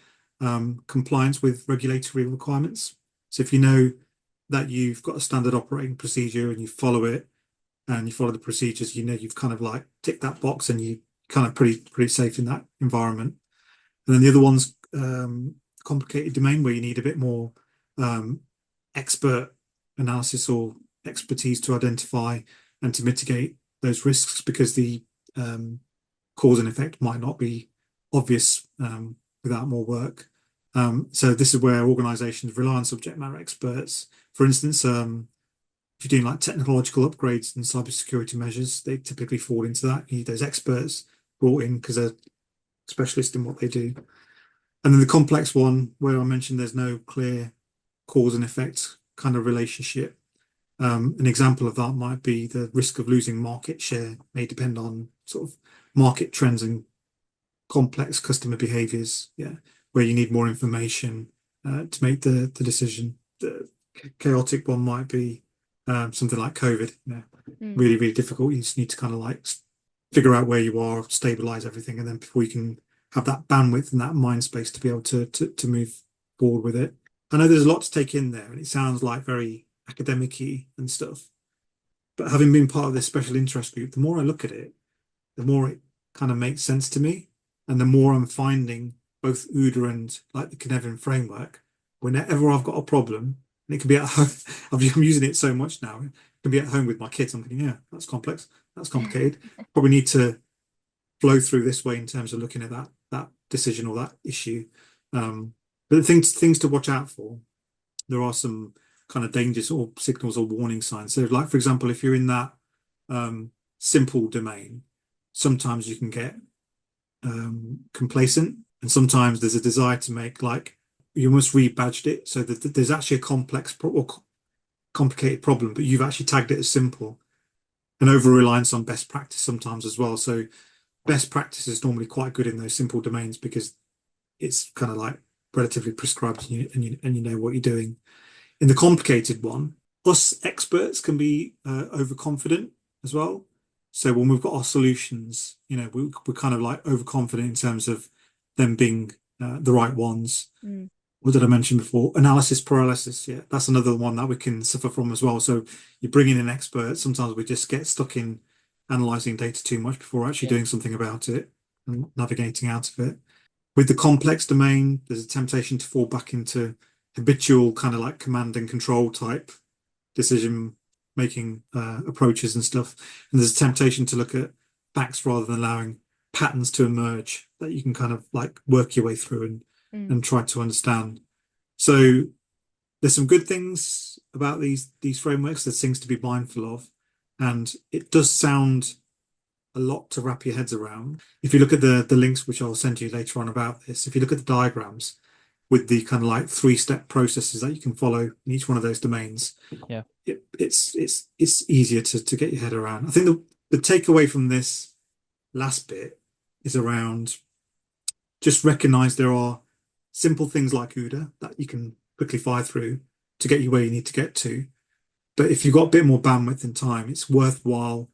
compliance with regulatory requirements. So if you know that you've got a standard operating procedure and you follow it, and you follow the procedures, you know you've kind of like ticked that box, and you kind of pretty safe in that environment. And then the other one's complicated domain, where you need a bit more expert analysis or expertise to identify and to mitigate those risks, because the cause and effect might not be obvious without more work. So this is where organizations rely on subject matter experts. For instance, if you're doing like technological upgrades and cybersecurity measures, they typically fall into that. You need those experts brought in because they're specialists in what they do. And then the complex one, where I mentioned there's no clear cause and effect kind of relationship. An example of that might be the risk of losing market share may depend on sort of market trends and complex customer behaviors, yeah, where you need more information to make the decision. The chaotic one might be something like COVID, you know, really difficult. You just need to kind of like figure out where you are, stabilize everything, and then before you can have that bandwidth and that mind space to be able to move forward with it. I know there's a lot to take in there, and it sounds like very academic-y and stuff. But having been part of this special interest group, the more I look at it, the more it kind of makes sense to me, and the more I'm finding both OODA and like the Cynefin framework. Whenever I've got a problem, and it can be at home, I'm using it so much now. It can be at home with my kids. I'm thinking, yeah, that's complex, that's complicated. Probably need to flow through this way in terms of looking at that decision or that issue. But the things to watch out for, there are some kind of dangers or signals or warning signs. So, like for example, if you're in that simple domain, sometimes you can get complacent, and sometimes there's a desire to make like you almost rebadged it so that there's actually a complex or complicated problem, but you've actually tagged it as simple, and over reliance on best practice sometimes as well. So best practice is normally quite good in those simple domains because it's kind of like relatively prescribed, and you know what you're doing. In the complicated one, us experts can be overconfident as well. So when we've got our solutions, we're kind of like overconfident in terms of them being the right ones. What did I mention before? Analysis paralysis. Yeah, that's another one that we can suffer from as well. So you bring in an expert. Sometimes we just get stuck in analyzing data too much before actually doing something about it and navigating out of it. With the complex domain, there's a temptation to fall back into habitual kind of like command and control type decision making approaches and stuff. And there's a temptation to look at facts rather than allowing patterns to emerge that you can kind of like work your way through and try to understand. So there's some good things about these frameworks. There's things to be mindful of, and it does sound a lot to wrap your heads around. If you look at the links which I'll send you later on about this, if you look at the diagrams with the kind of like 3-step processes that you can follow in each one of those domains, it's easier to get your head around. I think the takeaway from this last bit is around just recognize there are simple things like OODA that you can quickly fire through to get you where you need to get to. But if you've got a bit more bandwidth and time, it's worthwhile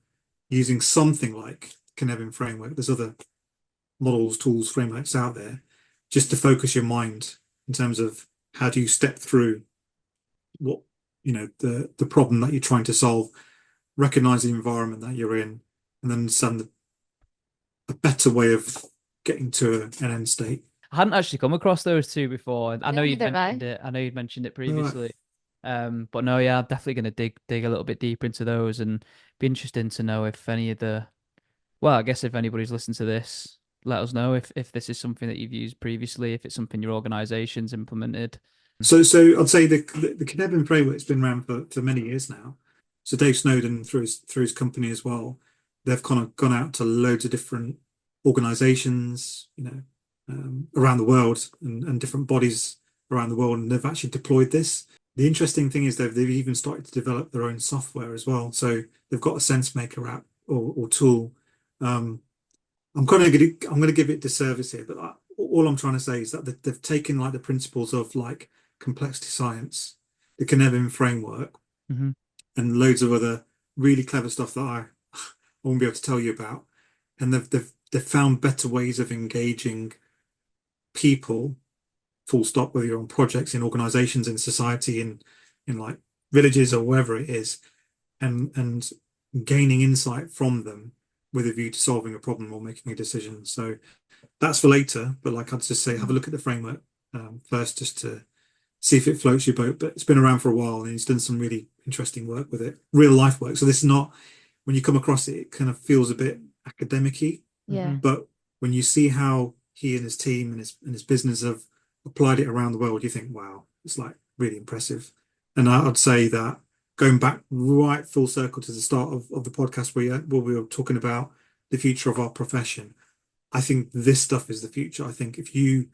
using something like Cynefin framework. There's other models, tools, frameworks out there just to focus your mind in terms of how do you step through what the problem that you're trying to solve, recognize the environment that you're in, and then understand a better way of getting to an end state. I hadn't actually come across those two before. I know you'd neither have I. mentioned it. I know you'd mentioned it All right. previously. But no, yeah, I'm definitely going to dig a little bit deeper into those, and be interesting to know if any of I guess if anybody's listened to this, let us know if this is something that you've used previously, if it's something your organization's implemented. So I'd say the Cynefin framework's been around for many years now. So Dave Snowden through his company as well, they've kind of gone out to loads of different organizations, around the world and different bodies around the world, and they've actually deployed this. The interesting thing is they've even started to develop their own software as well. So they've got a SenseMaker app or tool. I'm going to give it disservice here, but all I'm trying to say is that they've taken like the principles of like complexity science, the Cynefin framework, and loads of other really clever stuff that I won't be able to tell you about, and they've found better ways of engaging people, full stop, whether you're on projects in organizations, in society, in like villages or wherever it is, and gaining insight from them with a view to solving a problem or making a decision. So that's for later, but like I'd just say, have a look at the framework first, just to see if it floats your boat. But it's been around for a while, and he's done some really interesting work with it, real life work. So this is not, when you come across it, it kind of feels a bit academic-y. But when you see how he and his team and his business have applied it around the world, you think, wow, it's like really impressive. And I'd say that going back right full circle to the start of the podcast where we were talking about the future of our profession, I think this stuff is the future. I think if you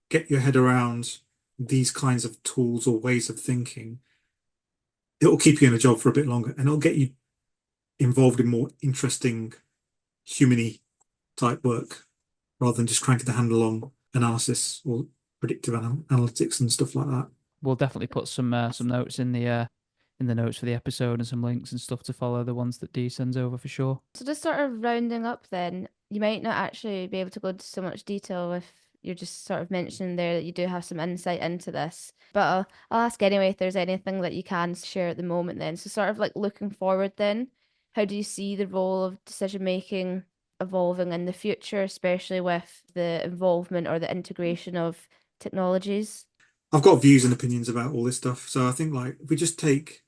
get your head around these kinds of tools or ways of thinking, it'll keep you in a job for a bit longer, and it'll get you involved in more interesting human-y type work rather than just cranking the handle on analysis or predictive analytics and stuff like that. We'll definitely put some notes in the notes for the episode and some links and stuff to follow the ones that Dee sends over for sure. So just sort of rounding up then, you might not actually be able to go into so much detail if you're just sort of mentioning there that you do have some insight into this. But I'll ask anyway if there's anything that you can share at the moment then. So sort of like looking forward then, how do you see the role of decision making evolving in the future, especially with the involvement or the integration of technologies? I've got views and opinions about all this stuff. So I think like if we just take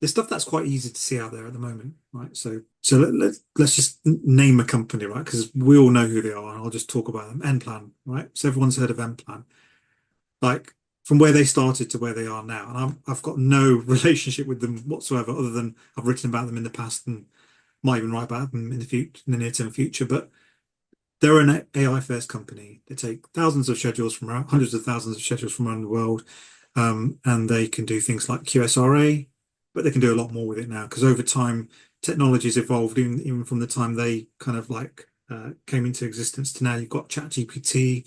the stuff that's quite easy to see out there at the moment, right? So let's just name a company, right? Because we all know who they are, and I'll just talk about them. N-Plan, right? So everyone's heard of N-Plan. Like from where they started to where they are now, and I've got no relationship with them whatsoever, other than I've written about them in the past and might even write about them in the future, in the near term future. But they're an AI first company. They take thousands of schedules from around, hundreds of thousands of schedules from around the world, and they can do things like QSRA, but they can do a lot more with it now because over time, technology's evolved, even from the time they kind of like came into existence to now. You've got ChatGPT,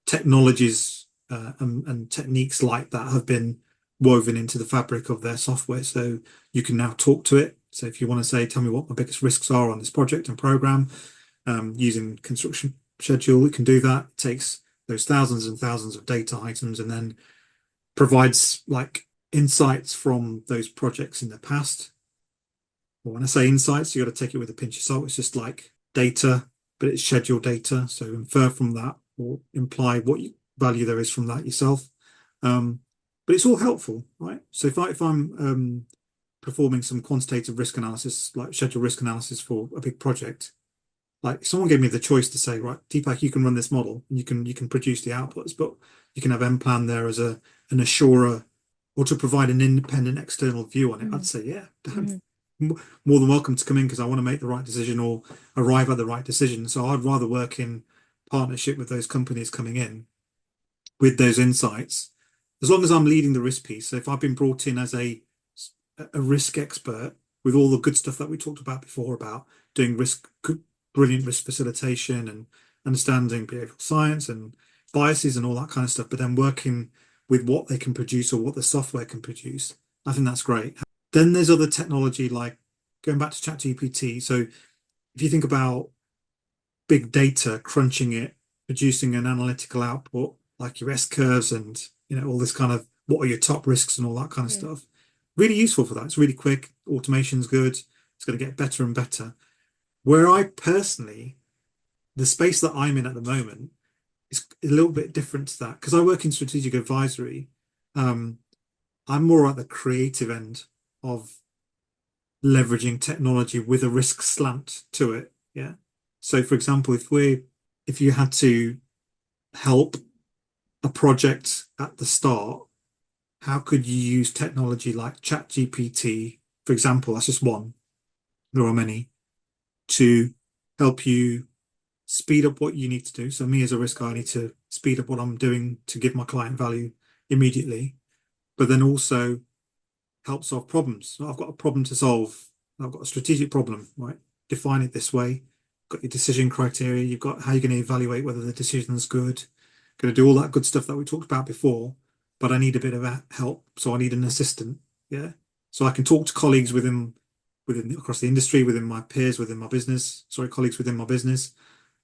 technologies and techniques like that have been woven into the fabric of their software. So you can now talk to it. So if you want to say, tell me what my biggest risks are on this project and program, using construction schedule, it can do that. It takes those thousands and thousands of data items and then provides like insights from those projects in the past. Well, when I say insights, you got to take it with a pinch of salt. It's just like data, but it's scheduled data. So infer from that or imply what value there is from that yourself. But it's all helpful, right? So if I'm performing some quantitative risk analysis, like schedule risk analysis for a big project, like if someone gave me the choice to say, right, Deepak, you can run this model and you can produce the outputs, but you can have M-Plan there as an assurer or to provide an independent external view on it, I'd say, yeah, more than welcome to come in because I want to make the right decision or arrive at the right decision. So I'd rather work in partnership with those companies coming in with those insights, as long as I'm leading the risk piece. So if I've been brought in as a risk expert with all the good stuff that we talked about before about doing brilliant risk facilitation and understanding behavioral science and biases and all that kind of stuff, but then working with what they can produce or what the software can produce, I think that's great. Then there's other technology like going back to ChatGPT. So if you think about big data, crunching it, producing an analytical output like your S curves and all this kind of what are your top risks and all that kind of stuff. Really useful for that. It's really quick. Automation's good. It's going to get better and better. Where I personally, the space that I'm in at the moment is a little bit different to that because I work in strategic advisory. I'm more at the creative end of leveraging technology with a risk slant to it. Yeah. So for example, if you had to help a project at the start, how could you use technology like ChatGPT, for example, that's just one, there are many, to help you speed up what you need to do. So me as a risk guy, I need to speed up what I'm doing to give my client value immediately, but then also help solve problems. So I've got a problem to solve. I've got a strategic problem, right? Define it this way. Got your decision criteria. You've got how you're going to evaluate whether the decision is good. Going to do all that good stuff that we talked about before, but I need a bit of help. So I need an assistant. Yeah. So I can talk to colleagues within across the industry, within my peers, within my business, colleagues within my business.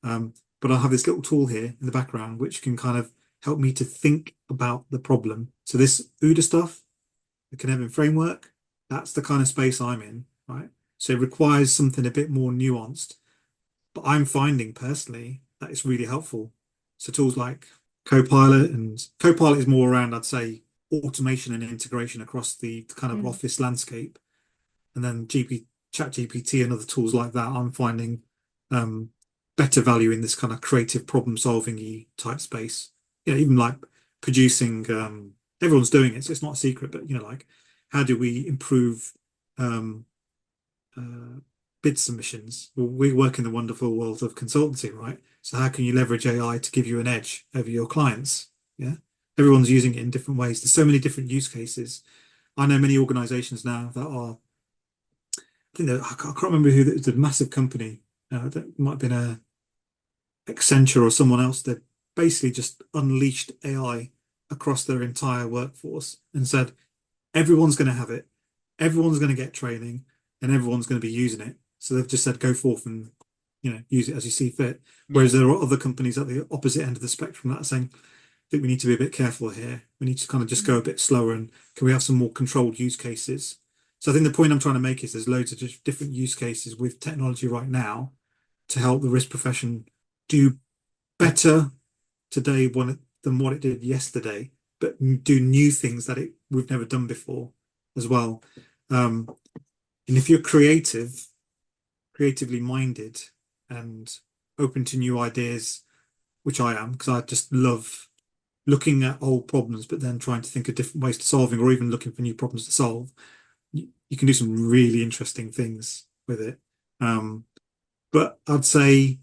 But I have this little tool here in the background which can kind of help me to think about the problem. So this OODA stuff, the Cynefin framework, that's the kind of space I'm in, right? So it requires something a bit more nuanced, but I'm finding personally that it's really helpful. So tools like Copilot, and Copilot is more around, I'd say, automation and integration across the kind of office landscape. And then ChatGPT and other tools like that, I'm finding better value in this kind of creative problem solving type space. Even like producing, everyone's doing it, so it's not a secret, but like how do we improve bid submissions? Well, we work in the wonderful world of consultancy, right? So how can you leverage AI to give you an edge over your clients? Yeah. Everyone's using it in different ways. There's so many different use cases. I know many organizations now that are, I can't remember who, it's a massive company. That might have been a Accenture or someone else. They basically just unleashed AI across their entire workforce and said, everyone's going to have it. Everyone's going to get training and everyone's going to be using it. So they've just said, go forth and use it as you see fit. Yeah. Whereas there are other companies at the opposite end of the spectrum that are saying, I think we need to be a bit careful here. We need to kind of just go a bit slower, and can we have some more controlled use cases? So I think the point I'm trying to make is there's loads of different use cases with technology right now to help the risk profession do better today than what it did yesterday, but do new things that we've never done before as well. And if you're creatively minded and open to new ideas, which I am, because I just love looking at old problems, but then trying to think of different ways to solving, or even looking for new problems to solve, you can do some really interesting things with it. But I'd say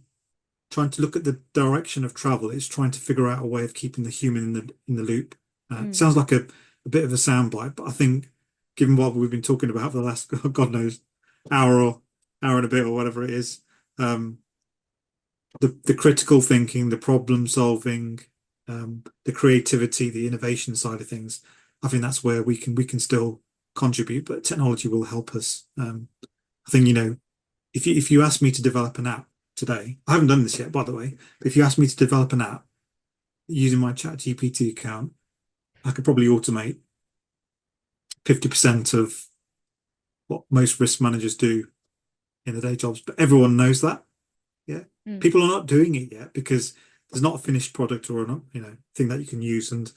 trying to look at the direction of travel is trying to figure out a way of keeping the human in the loop. It sounds like a bit of a soundbite, but I think given what we've been talking about for the last God knows hour and a bit or whatever it is, the critical thinking, the problem solving, the creativity, the innovation side of things, I think that's where we can still contribute, but technology will help us. I think, if you ask me to develop an app today, I haven't done this yet, by the way, but if you ask me to develop an app using my ChatGPT account, I could probably automate 50% of what most risk managers do in their day jobs, but everyone knows that. Yeah. People are not doing it yet because there's not a finished product or not, thing that you can use. And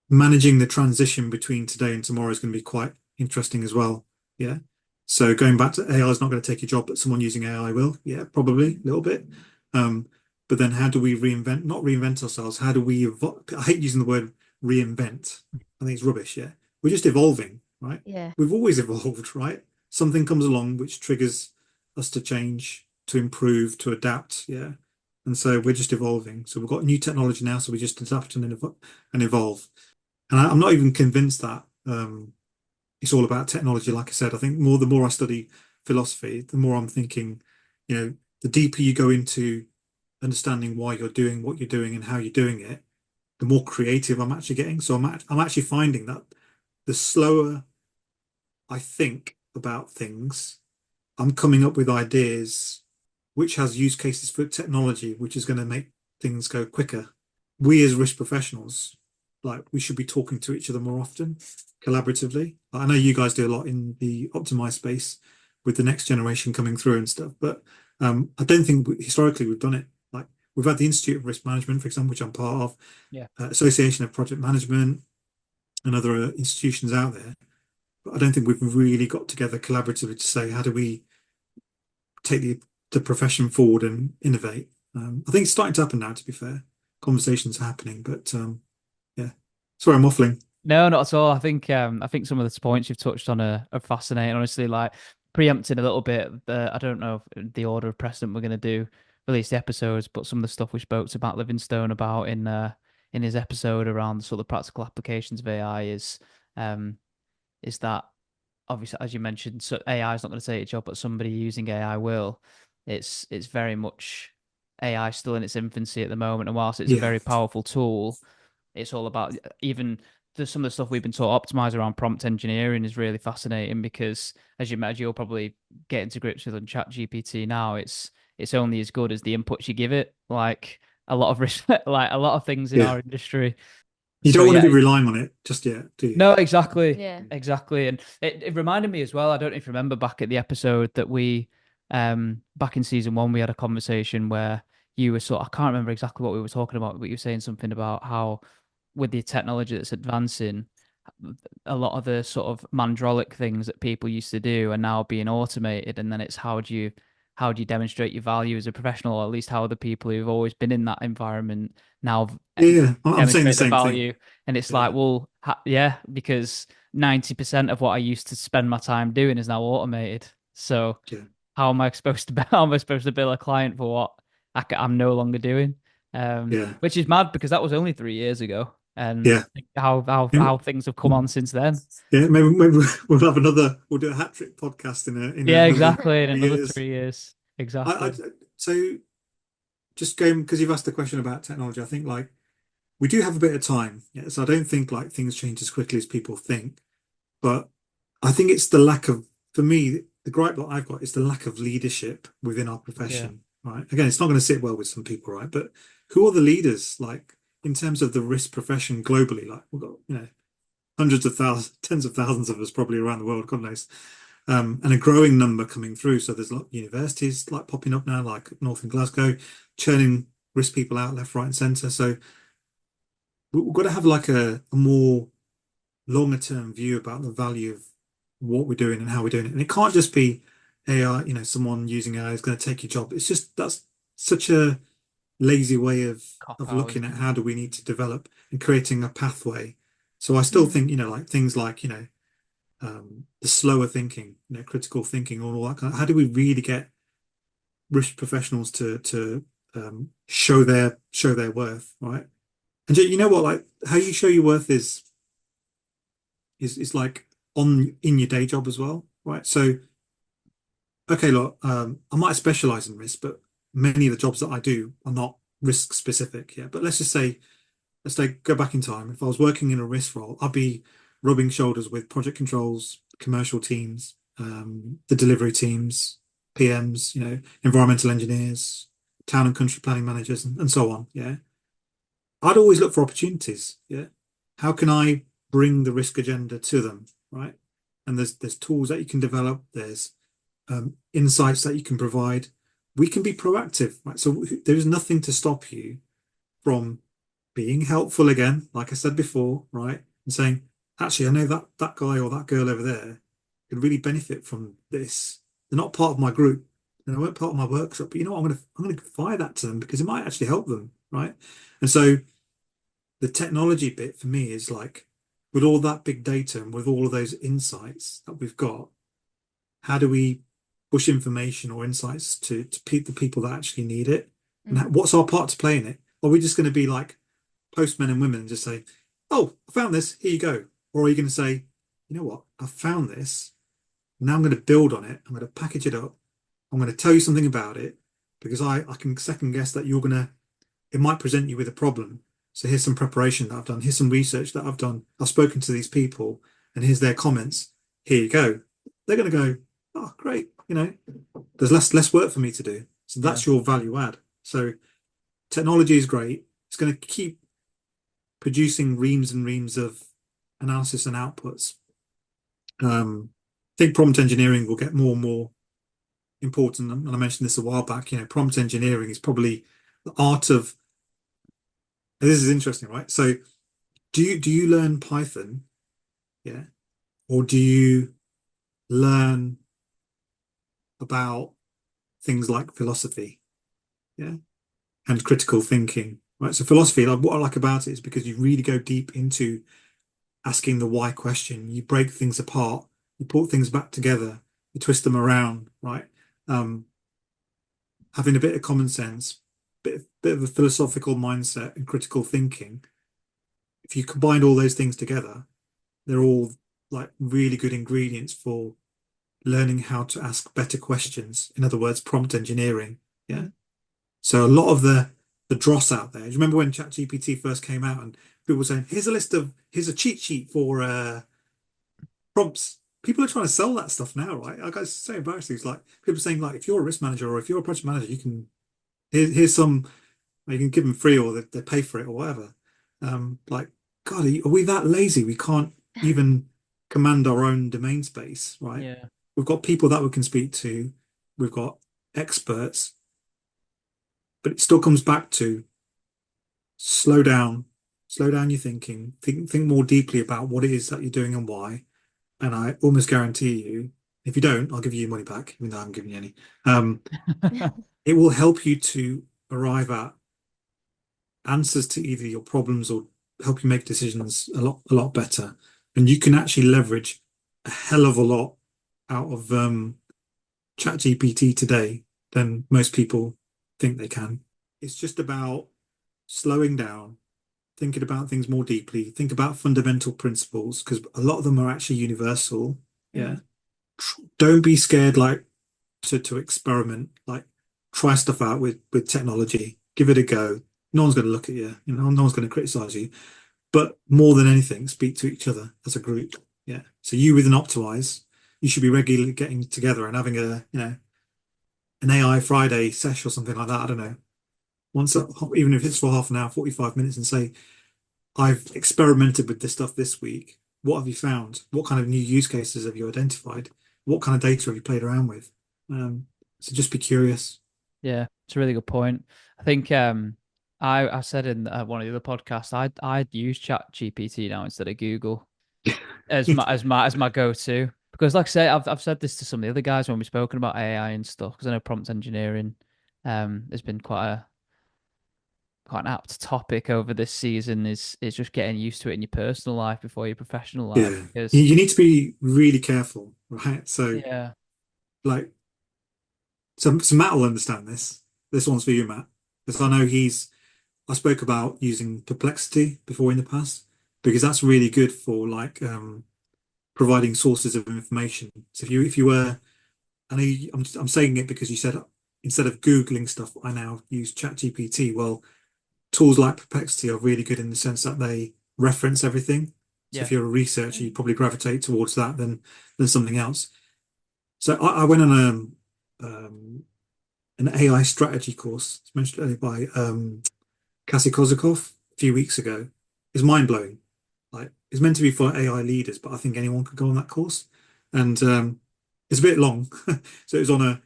managing the transition between today and tomorrow is going to be quite interesting as well. Yeah. So going back to AI is not going to take your job, but someone using AI will. Yeah, probably a little bit. But then how do we not reinvent ourselves? How do we evolve? I hate using the word reinvent. I think it's rubbish. Yeah. We're just evolving, right? Yeah. We've always evolved, right? Something comes along which triggers us to change, to improve, to adapt. Yeah. And so we're just evolving. So we've got new technology now, so we just adapt and evolve. And I'm not even convinced that it's all about technology. Like I said, I think the more I study philosophy, the more I'm thinking, the deeper you go into understanding why you're doing what you're doing and how you're doing it, the more creative I'm actually getting. So I'm actually finding that the slower I think about things, I'm coming up with ideas which has use cases for technology, which is going to make things go quicker. We as risk professionals, we should be talking to each other more often, collaboratively. I know you guys do a lot in the optimized space with the next generation coming through and stuff, but I don't think historically we've done it. We've had the Institute of Risk Management, for example, which I'm part of, Association of Project Management, and other institutions out there. But I don't think we've really got together collaboratively to say, how do we take the profession forward and innovate? I think it's starting to happen now, to be fair. Conversations are happening, but yeah. Sorry, I'm waffling. No, not at all. I think some of the points you've touched on are fascinating. Honestly, preempting a little bit. I don't know if the order of precedent we're going to release the episodes, but some of the stuff we spoke to Matt Livingstone about in his episode around the sort of practical applications of AI is that obviously, as you mentioned, so AI is not going to take your job, but somebody using AI will. It's very much AI still in its infancy at the moment, and whilst it's a very powerful tool, it's all about even some of the stuff we've been taught optimize around prompt engineering is really fascinating because as you'll probably get into grips with on ChatGPT now, it's only as good as the inputs you give it. Like a lot of things in our industry. You don't want to be relying on it just yet, do you? No, exactly. Yeah. Exactly. And it reminded me as well, I don't know if you remember back at the episode that we back in season 1 we had a conversation where you were I can't remember exactly what we were talking about, but you were saying something about how with the technology that's advancing, a lot of the sort of mandrolic things that people used to do are now being automated, and then it's how do you demonstrate your value as a professional, or at least how the people who've always been in that environment now I'm saying the same value thing. And it's because 90% of what I used to spend my time doing is now automated. So how am I supposed to bill a client for what I'm no longer doing? Which is mad because that was only 3 years ago. And how things have come on since then. Yeah, maybe we'll do a hat trick podcast in exactly in another 3 years. Exactly. So just going, because you've asked the question about technology, I think we do have a bit of time. Yeah, so I don't think things change as quickly as people think. But I think it's the lack of, for me, the gripe that I've got is the lack of leadership within our profession. right? Again, it's not going to sit well with some people, right? But who are the leaders, like in terms of the risk profession globally? Like we've got, hundreds of thousands, tens of thousands of us probably around the world, God knows, and a growing number coming through. So there's a lot of universities like popping up now, like North in Glasgow, churning risk people out left, right, and centre. So we've got to have like a more longer term view about the value of what we're doing and how we're doing it. And it can't just be AI, someone using AI is going to take your job. It's just that's such a lazy way of Cop of out, looking isn't at it? how do we need to develop and creating a pathway. So I still Mm. think, like things like, the slower thinking, critical thinking, all that kind of, how do we really get risk professionals to show their worth, right? And you know what, like how you show your worth is like on in your day job as well, right? So okay, look, I might specialize in risk, but many of the jobs that I do are not risk specific. Yeah, but let's say go back in time. If I was working in a risk role, I'd be rubbing shoulders with project controls, commercial teams, the delivery teams, PMs, environmental engineers, town and country planning managers, and so on. Yeah, I'd always look for opportunities. Yeah, how can I bring the risk agenda to them, right? And there's tools that you can develop. There's insights that you can provide. We can be proactive, right? So there is nothing to stop you from being helpful again, like I said before, right? And saying, actually, I know that guy or that girl over there could really benefit from this. They're not part of my group and they weren't part of my workshop, but you know what? I'm gonna fire that to them because it might actually help them, right? And so the technology bit for me is like with all that big data and with all of those insights that we've got, how do we push information or insights to the people that actually need it? And Mm. what's our part to play in it? Are we just going to be like postmen and women and just say, "Oh, I found this. Here you go," or are you going to say, "You know what? I found this. Now I'm going to build on it. I'm going to package it up. I'm going to tell you something about it because I can second guess that it might present you with a problem. So here's some preparation that I've done. Here's some research that I've done. I've spoken to these people and here's their comments. Here you go." They're going to go, "Oh, great. There's less work for me to do." So Yeah. that's your value add. So technology is great. It's going to keep producing reams and reams of analysis and outputs. I think prompt engineering will get more and more important. And I mentioned this a while back. Prompt engineering is probably the art of. This is interesting, right? So, do you learn Python? Yeah, or do you learn about things like philosophy? Yeah, and critical thinking, right? So philosophy, like what I like about it is because you really go deep into asking the why question. You break things apart, you put things back together, you twist them around, right? Um, Having a bit of common sense, bit of a philosophical mindset and critical thinking. If you combine all those things together, they're all like really good ingredients for learning how to ask better questions. In other words, prompt engineering. Yeah. Mm. So a lot of the dross out there. Do you remember when ChatGPT first came out and people were saying, here's a cheat sheet for prompts. People are trying to sell that stuff now, right? I got so embarrassing. It's like people saying like if you're a risk manager or if you're a project manager, you can here's some you can give them free or they pay for it or whatever. Like God, are we that lazy? We can't even command our own domain space, right? Yeah. We've got people that we can speak to. We've got experts, but it still comes back to slow down, slow down your thinking, think more deeply about what it is that you're doing and why. And I almost guarantee you, if you don't, I'll give you your money back, even though I haven't given you any. Um, it will help you to arrive at answers to either your problems or help you make decisions a lot better. And you can actually leverage a hell of a lot out of ChatGPT today than most people think they can. It's just about slowing down, thinking about things more deeply, think about fundamental principles because a lot of them are actually universal. Yeah. Mm. Don't be scared like to experiment, like try stuff out with technology, give it a go. No one's going to look at you, no one's going to criticize you. But more than anything, speak to each other as a group. Yeah. So you with an optimize, you should be regularly getting together and having a an AI Friday sesh or something like that. I don't know. Even if it's for half an hour, 45 minutes, and say, I've experimented with this stuff this week. What have you found? What kind of new use cases have you identified? What kind of data have you played around with? Um, so just be curious. Yeah, it's a really good point. I think I said in one of the other podcasts I'd use Chat GPT now instead of Google as my go-to, because like I say I've said this to some of the other guys when we've spoken about AI and stuff, because I know prompt engineering has been quite an apt topic over this season, is just getting used to it in your personal life before your professional life, Yeah, because you need to be really careful, right? So, yeah, like, so Matt will understand this. This one's for you, Matt, because I know I spoke about using Perplexity before in the past, because that's really good for like providing sources of information. So if you were, I know I'm saying it because you said instead of Googling stuff, I now use ChatGPT. Well, tools like Perplexity are really good in the sense that they reference everything. So yeah, if you're a researcher, you probably gravitate towards that than something else. So I went on an AI strategy course. It's mentioned earlier by Cassie Kozakov a few weeks ago. It's mind blowing. Like it's meant to be for AI leaders, but I think anyone could go on that course. And it's a bit long, so it was on a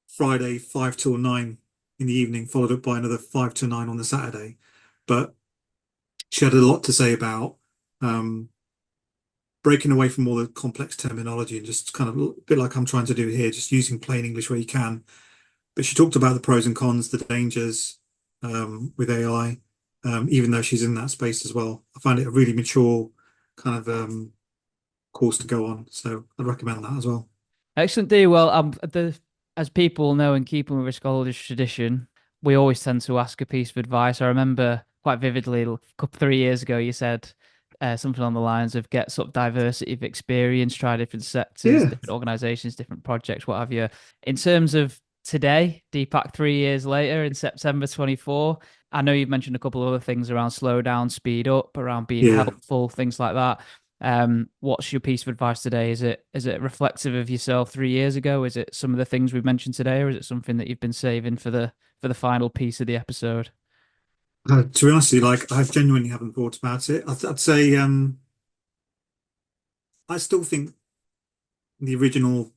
Friday, 5 till 9 in the evening, followed up by another 5 to 9 on the Saturday. But she had a lot to say about um, breaking away from all the complex terminology and just kind of a bit like I'm trying to do here, just using plain English where you can. But she talked about the pros and cons, the dangers with AI, even though she's in that space as well. I find it a really mature kind of course to go on. So I'd recommend that as well. excellent. D. Well, as people know, in keeping with riskologists tradition, we always tend to ask a piece of advice. I remember quite vividly, 3 years ago, you said something on the lines of get sort of diversity of experience, try different sectors, Yeah, different organizations, different projects, what have you. In terms of today, Deepak, 3 years later in September 24, I know you've mentioned a couple of other things around slow down, speed up, around being yeah. helpful, things like that. What's your piece of advice today? Is it reflective of yourself 3 years ago? Is it some of the things we've mentioned today, or is it something that you've been saving for the final piece of the episode? To be honest with you, like I genuinely haven't thought about it. I'd say I still think the original.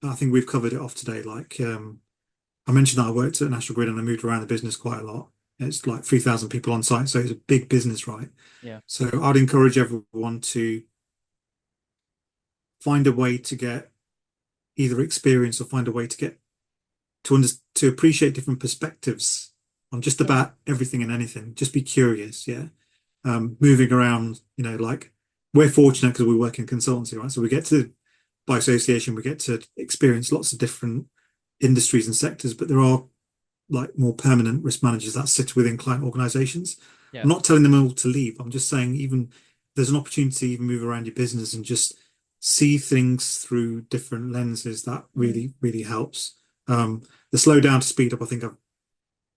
I think we've covered it off today. Like I mentioned that I worked at National Grid and I moved around the business quite a lot. It's like 3,000 people on site, so it's a big business, right? Yeah. So I'd encourage everyone to find a way to get either experience or find a way to get to appreciate different perspectives on just Yeah. about everything and anything. Just be curious, yeah. Moving around, like we're fortunate because we work in consultancy, right? So we get to, by association, we get to experience lots of different industries and sectors, but there are like more permanent risk managers that sit within client organizations. Yeah. I'm not telling them all to leave. I'm just saying even there's an opportunity to even move around your business and just see things through different lenses that really, really helps. The slow down to speed up, I think I've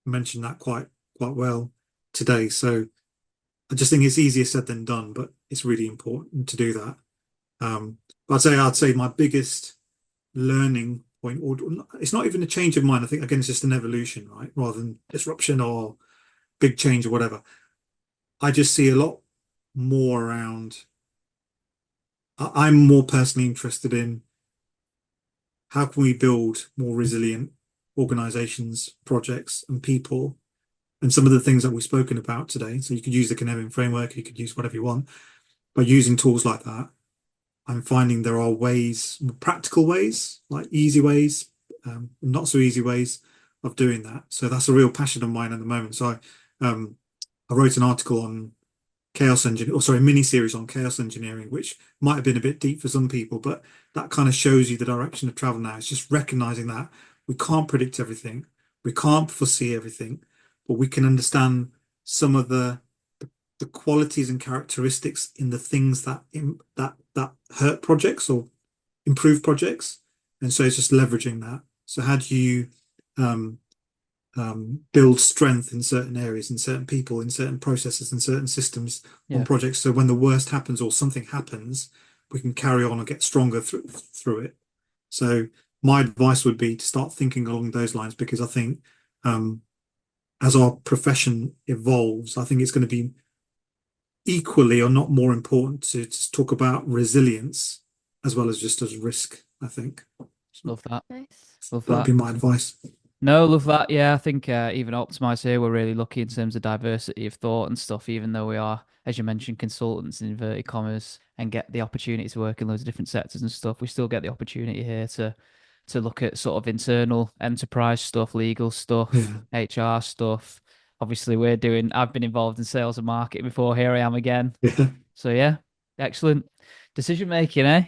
mentioned that quite well today. So I just think it's easier said than done, but it's really important to do that. But I'd say my biggest learning point, or it's not even a change of mind. I think again, it's just an evolution, right? Rather than disruption or big change or whatever. I just see a lot more around. I'm more personally interested in how can we build more resilient organizations, projects, and people, and some of the things that we've spoken about today. So you could use the Cynefin framework, you could use whatever you want, but using tools like that, I'm finding there are ways, practical ways, like easy ways, not so easy ways of doing that. So that's a real passion of mine at the moment. So I wrote an article on chaos engineering, or sorry, a mini series on chaos engineering, which might have been a bit deep for some people, but that kind of shows you the direction of travel now. It's just recognizing that we can't predict everything, we can't foresee everything, but we can understand some of the qualities and characteristics in the things that hurt projects or improve projects. And so it's just leveraging that. So how do you um, build strength in certain areas, in certain people, in certain processes, in certain systems on Yeah. projects? So when the worst happens or something happens, we can carry on and get stronger through it. So my advice would be to start thinking along those lines, because I think as our profession evolves, I think it's going to be equally or not more important to talk about resilience as well as just as risk, I think. Love that. Nice. Love That'd that. be my advice. No, love that. Yeah, I think even Optimize here, we're really lucky in terms of diversity of thought and stuff, even though we are, as you mentioned, consultants in inverted commas and get the opportunity to work in loads of different sectors and stuff. We still get the opportunity here to look at sort of internal enterprise stuff, legal stuff, Yeah. HR stuff. Obviously, I've been involved in sales and marketing before. Here I am again. Yeah. So yeah, excellent. Decision making, eh?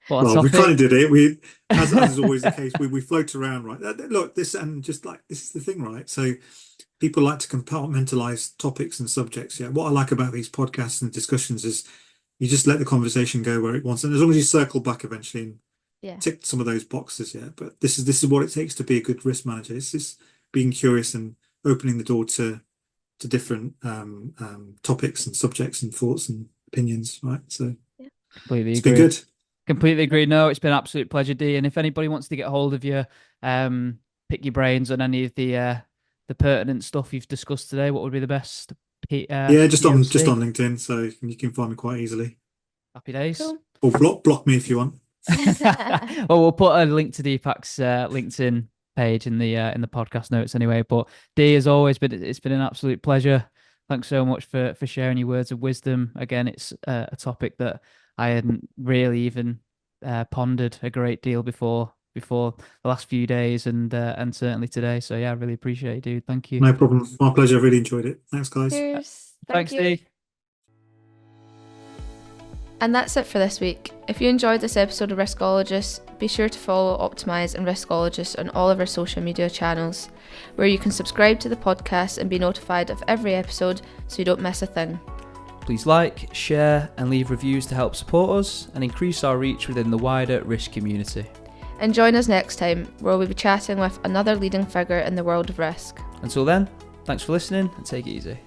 What a Well, we kind topic. of did it. We, as is always the case, we float around, right? Look, this and just like this is the thing, right? So people like to compartmentalize topics and subjects. Yeah. What I like about these podcasts and discussions is you just let the conversation go where it wants, and as long as you circle back eventually and Yeah. tick some of those boxes, yeah. But this is what it takes to be a good risk manager. It's just being curious and opening the door to different topics and subjects and thoughts and opinions, right? So Yeah. Completely it's been agree. good. Completely agree. No, it's been an absolute pleasure, D. And if anybody wants to get hold of you, pick your brains on any of the pertinent stuff you've discussed today, what would be the best Yeah, just on POC? LinkedIn, so you can find me quite easily. Happy days. Cool. Or block me if you want. Well, we'll put a link to Deepak's LinkedIn page in the podcast notes anyway. But D, as always, it's been an absolute pleasure. Thanks so much for sharing your words of wisdom. Again, it's a topic that I hadn't really even pondered a great deal before the last few days and certainly today. So yeah, I really appreciate it, dude. Thank you. No problem. My pleasure. I really enjoyed it. Thanks, guys. Cheers. Thanks, Thank you. D. And that's it for this week. If you enjoyed this episode of Riskologists, be sure to follow Optimize and Riskologists on all of our social media channels, where you can subscribe to the podcast and be notified of every episode so you don't miss a thing. Please like, share, and leave reviews to help support us and increase our reach within the wider risk community. And join us next time, where we'll be chatting with another leading figure in the world of risk. Until then, thanks for listening and take it easy.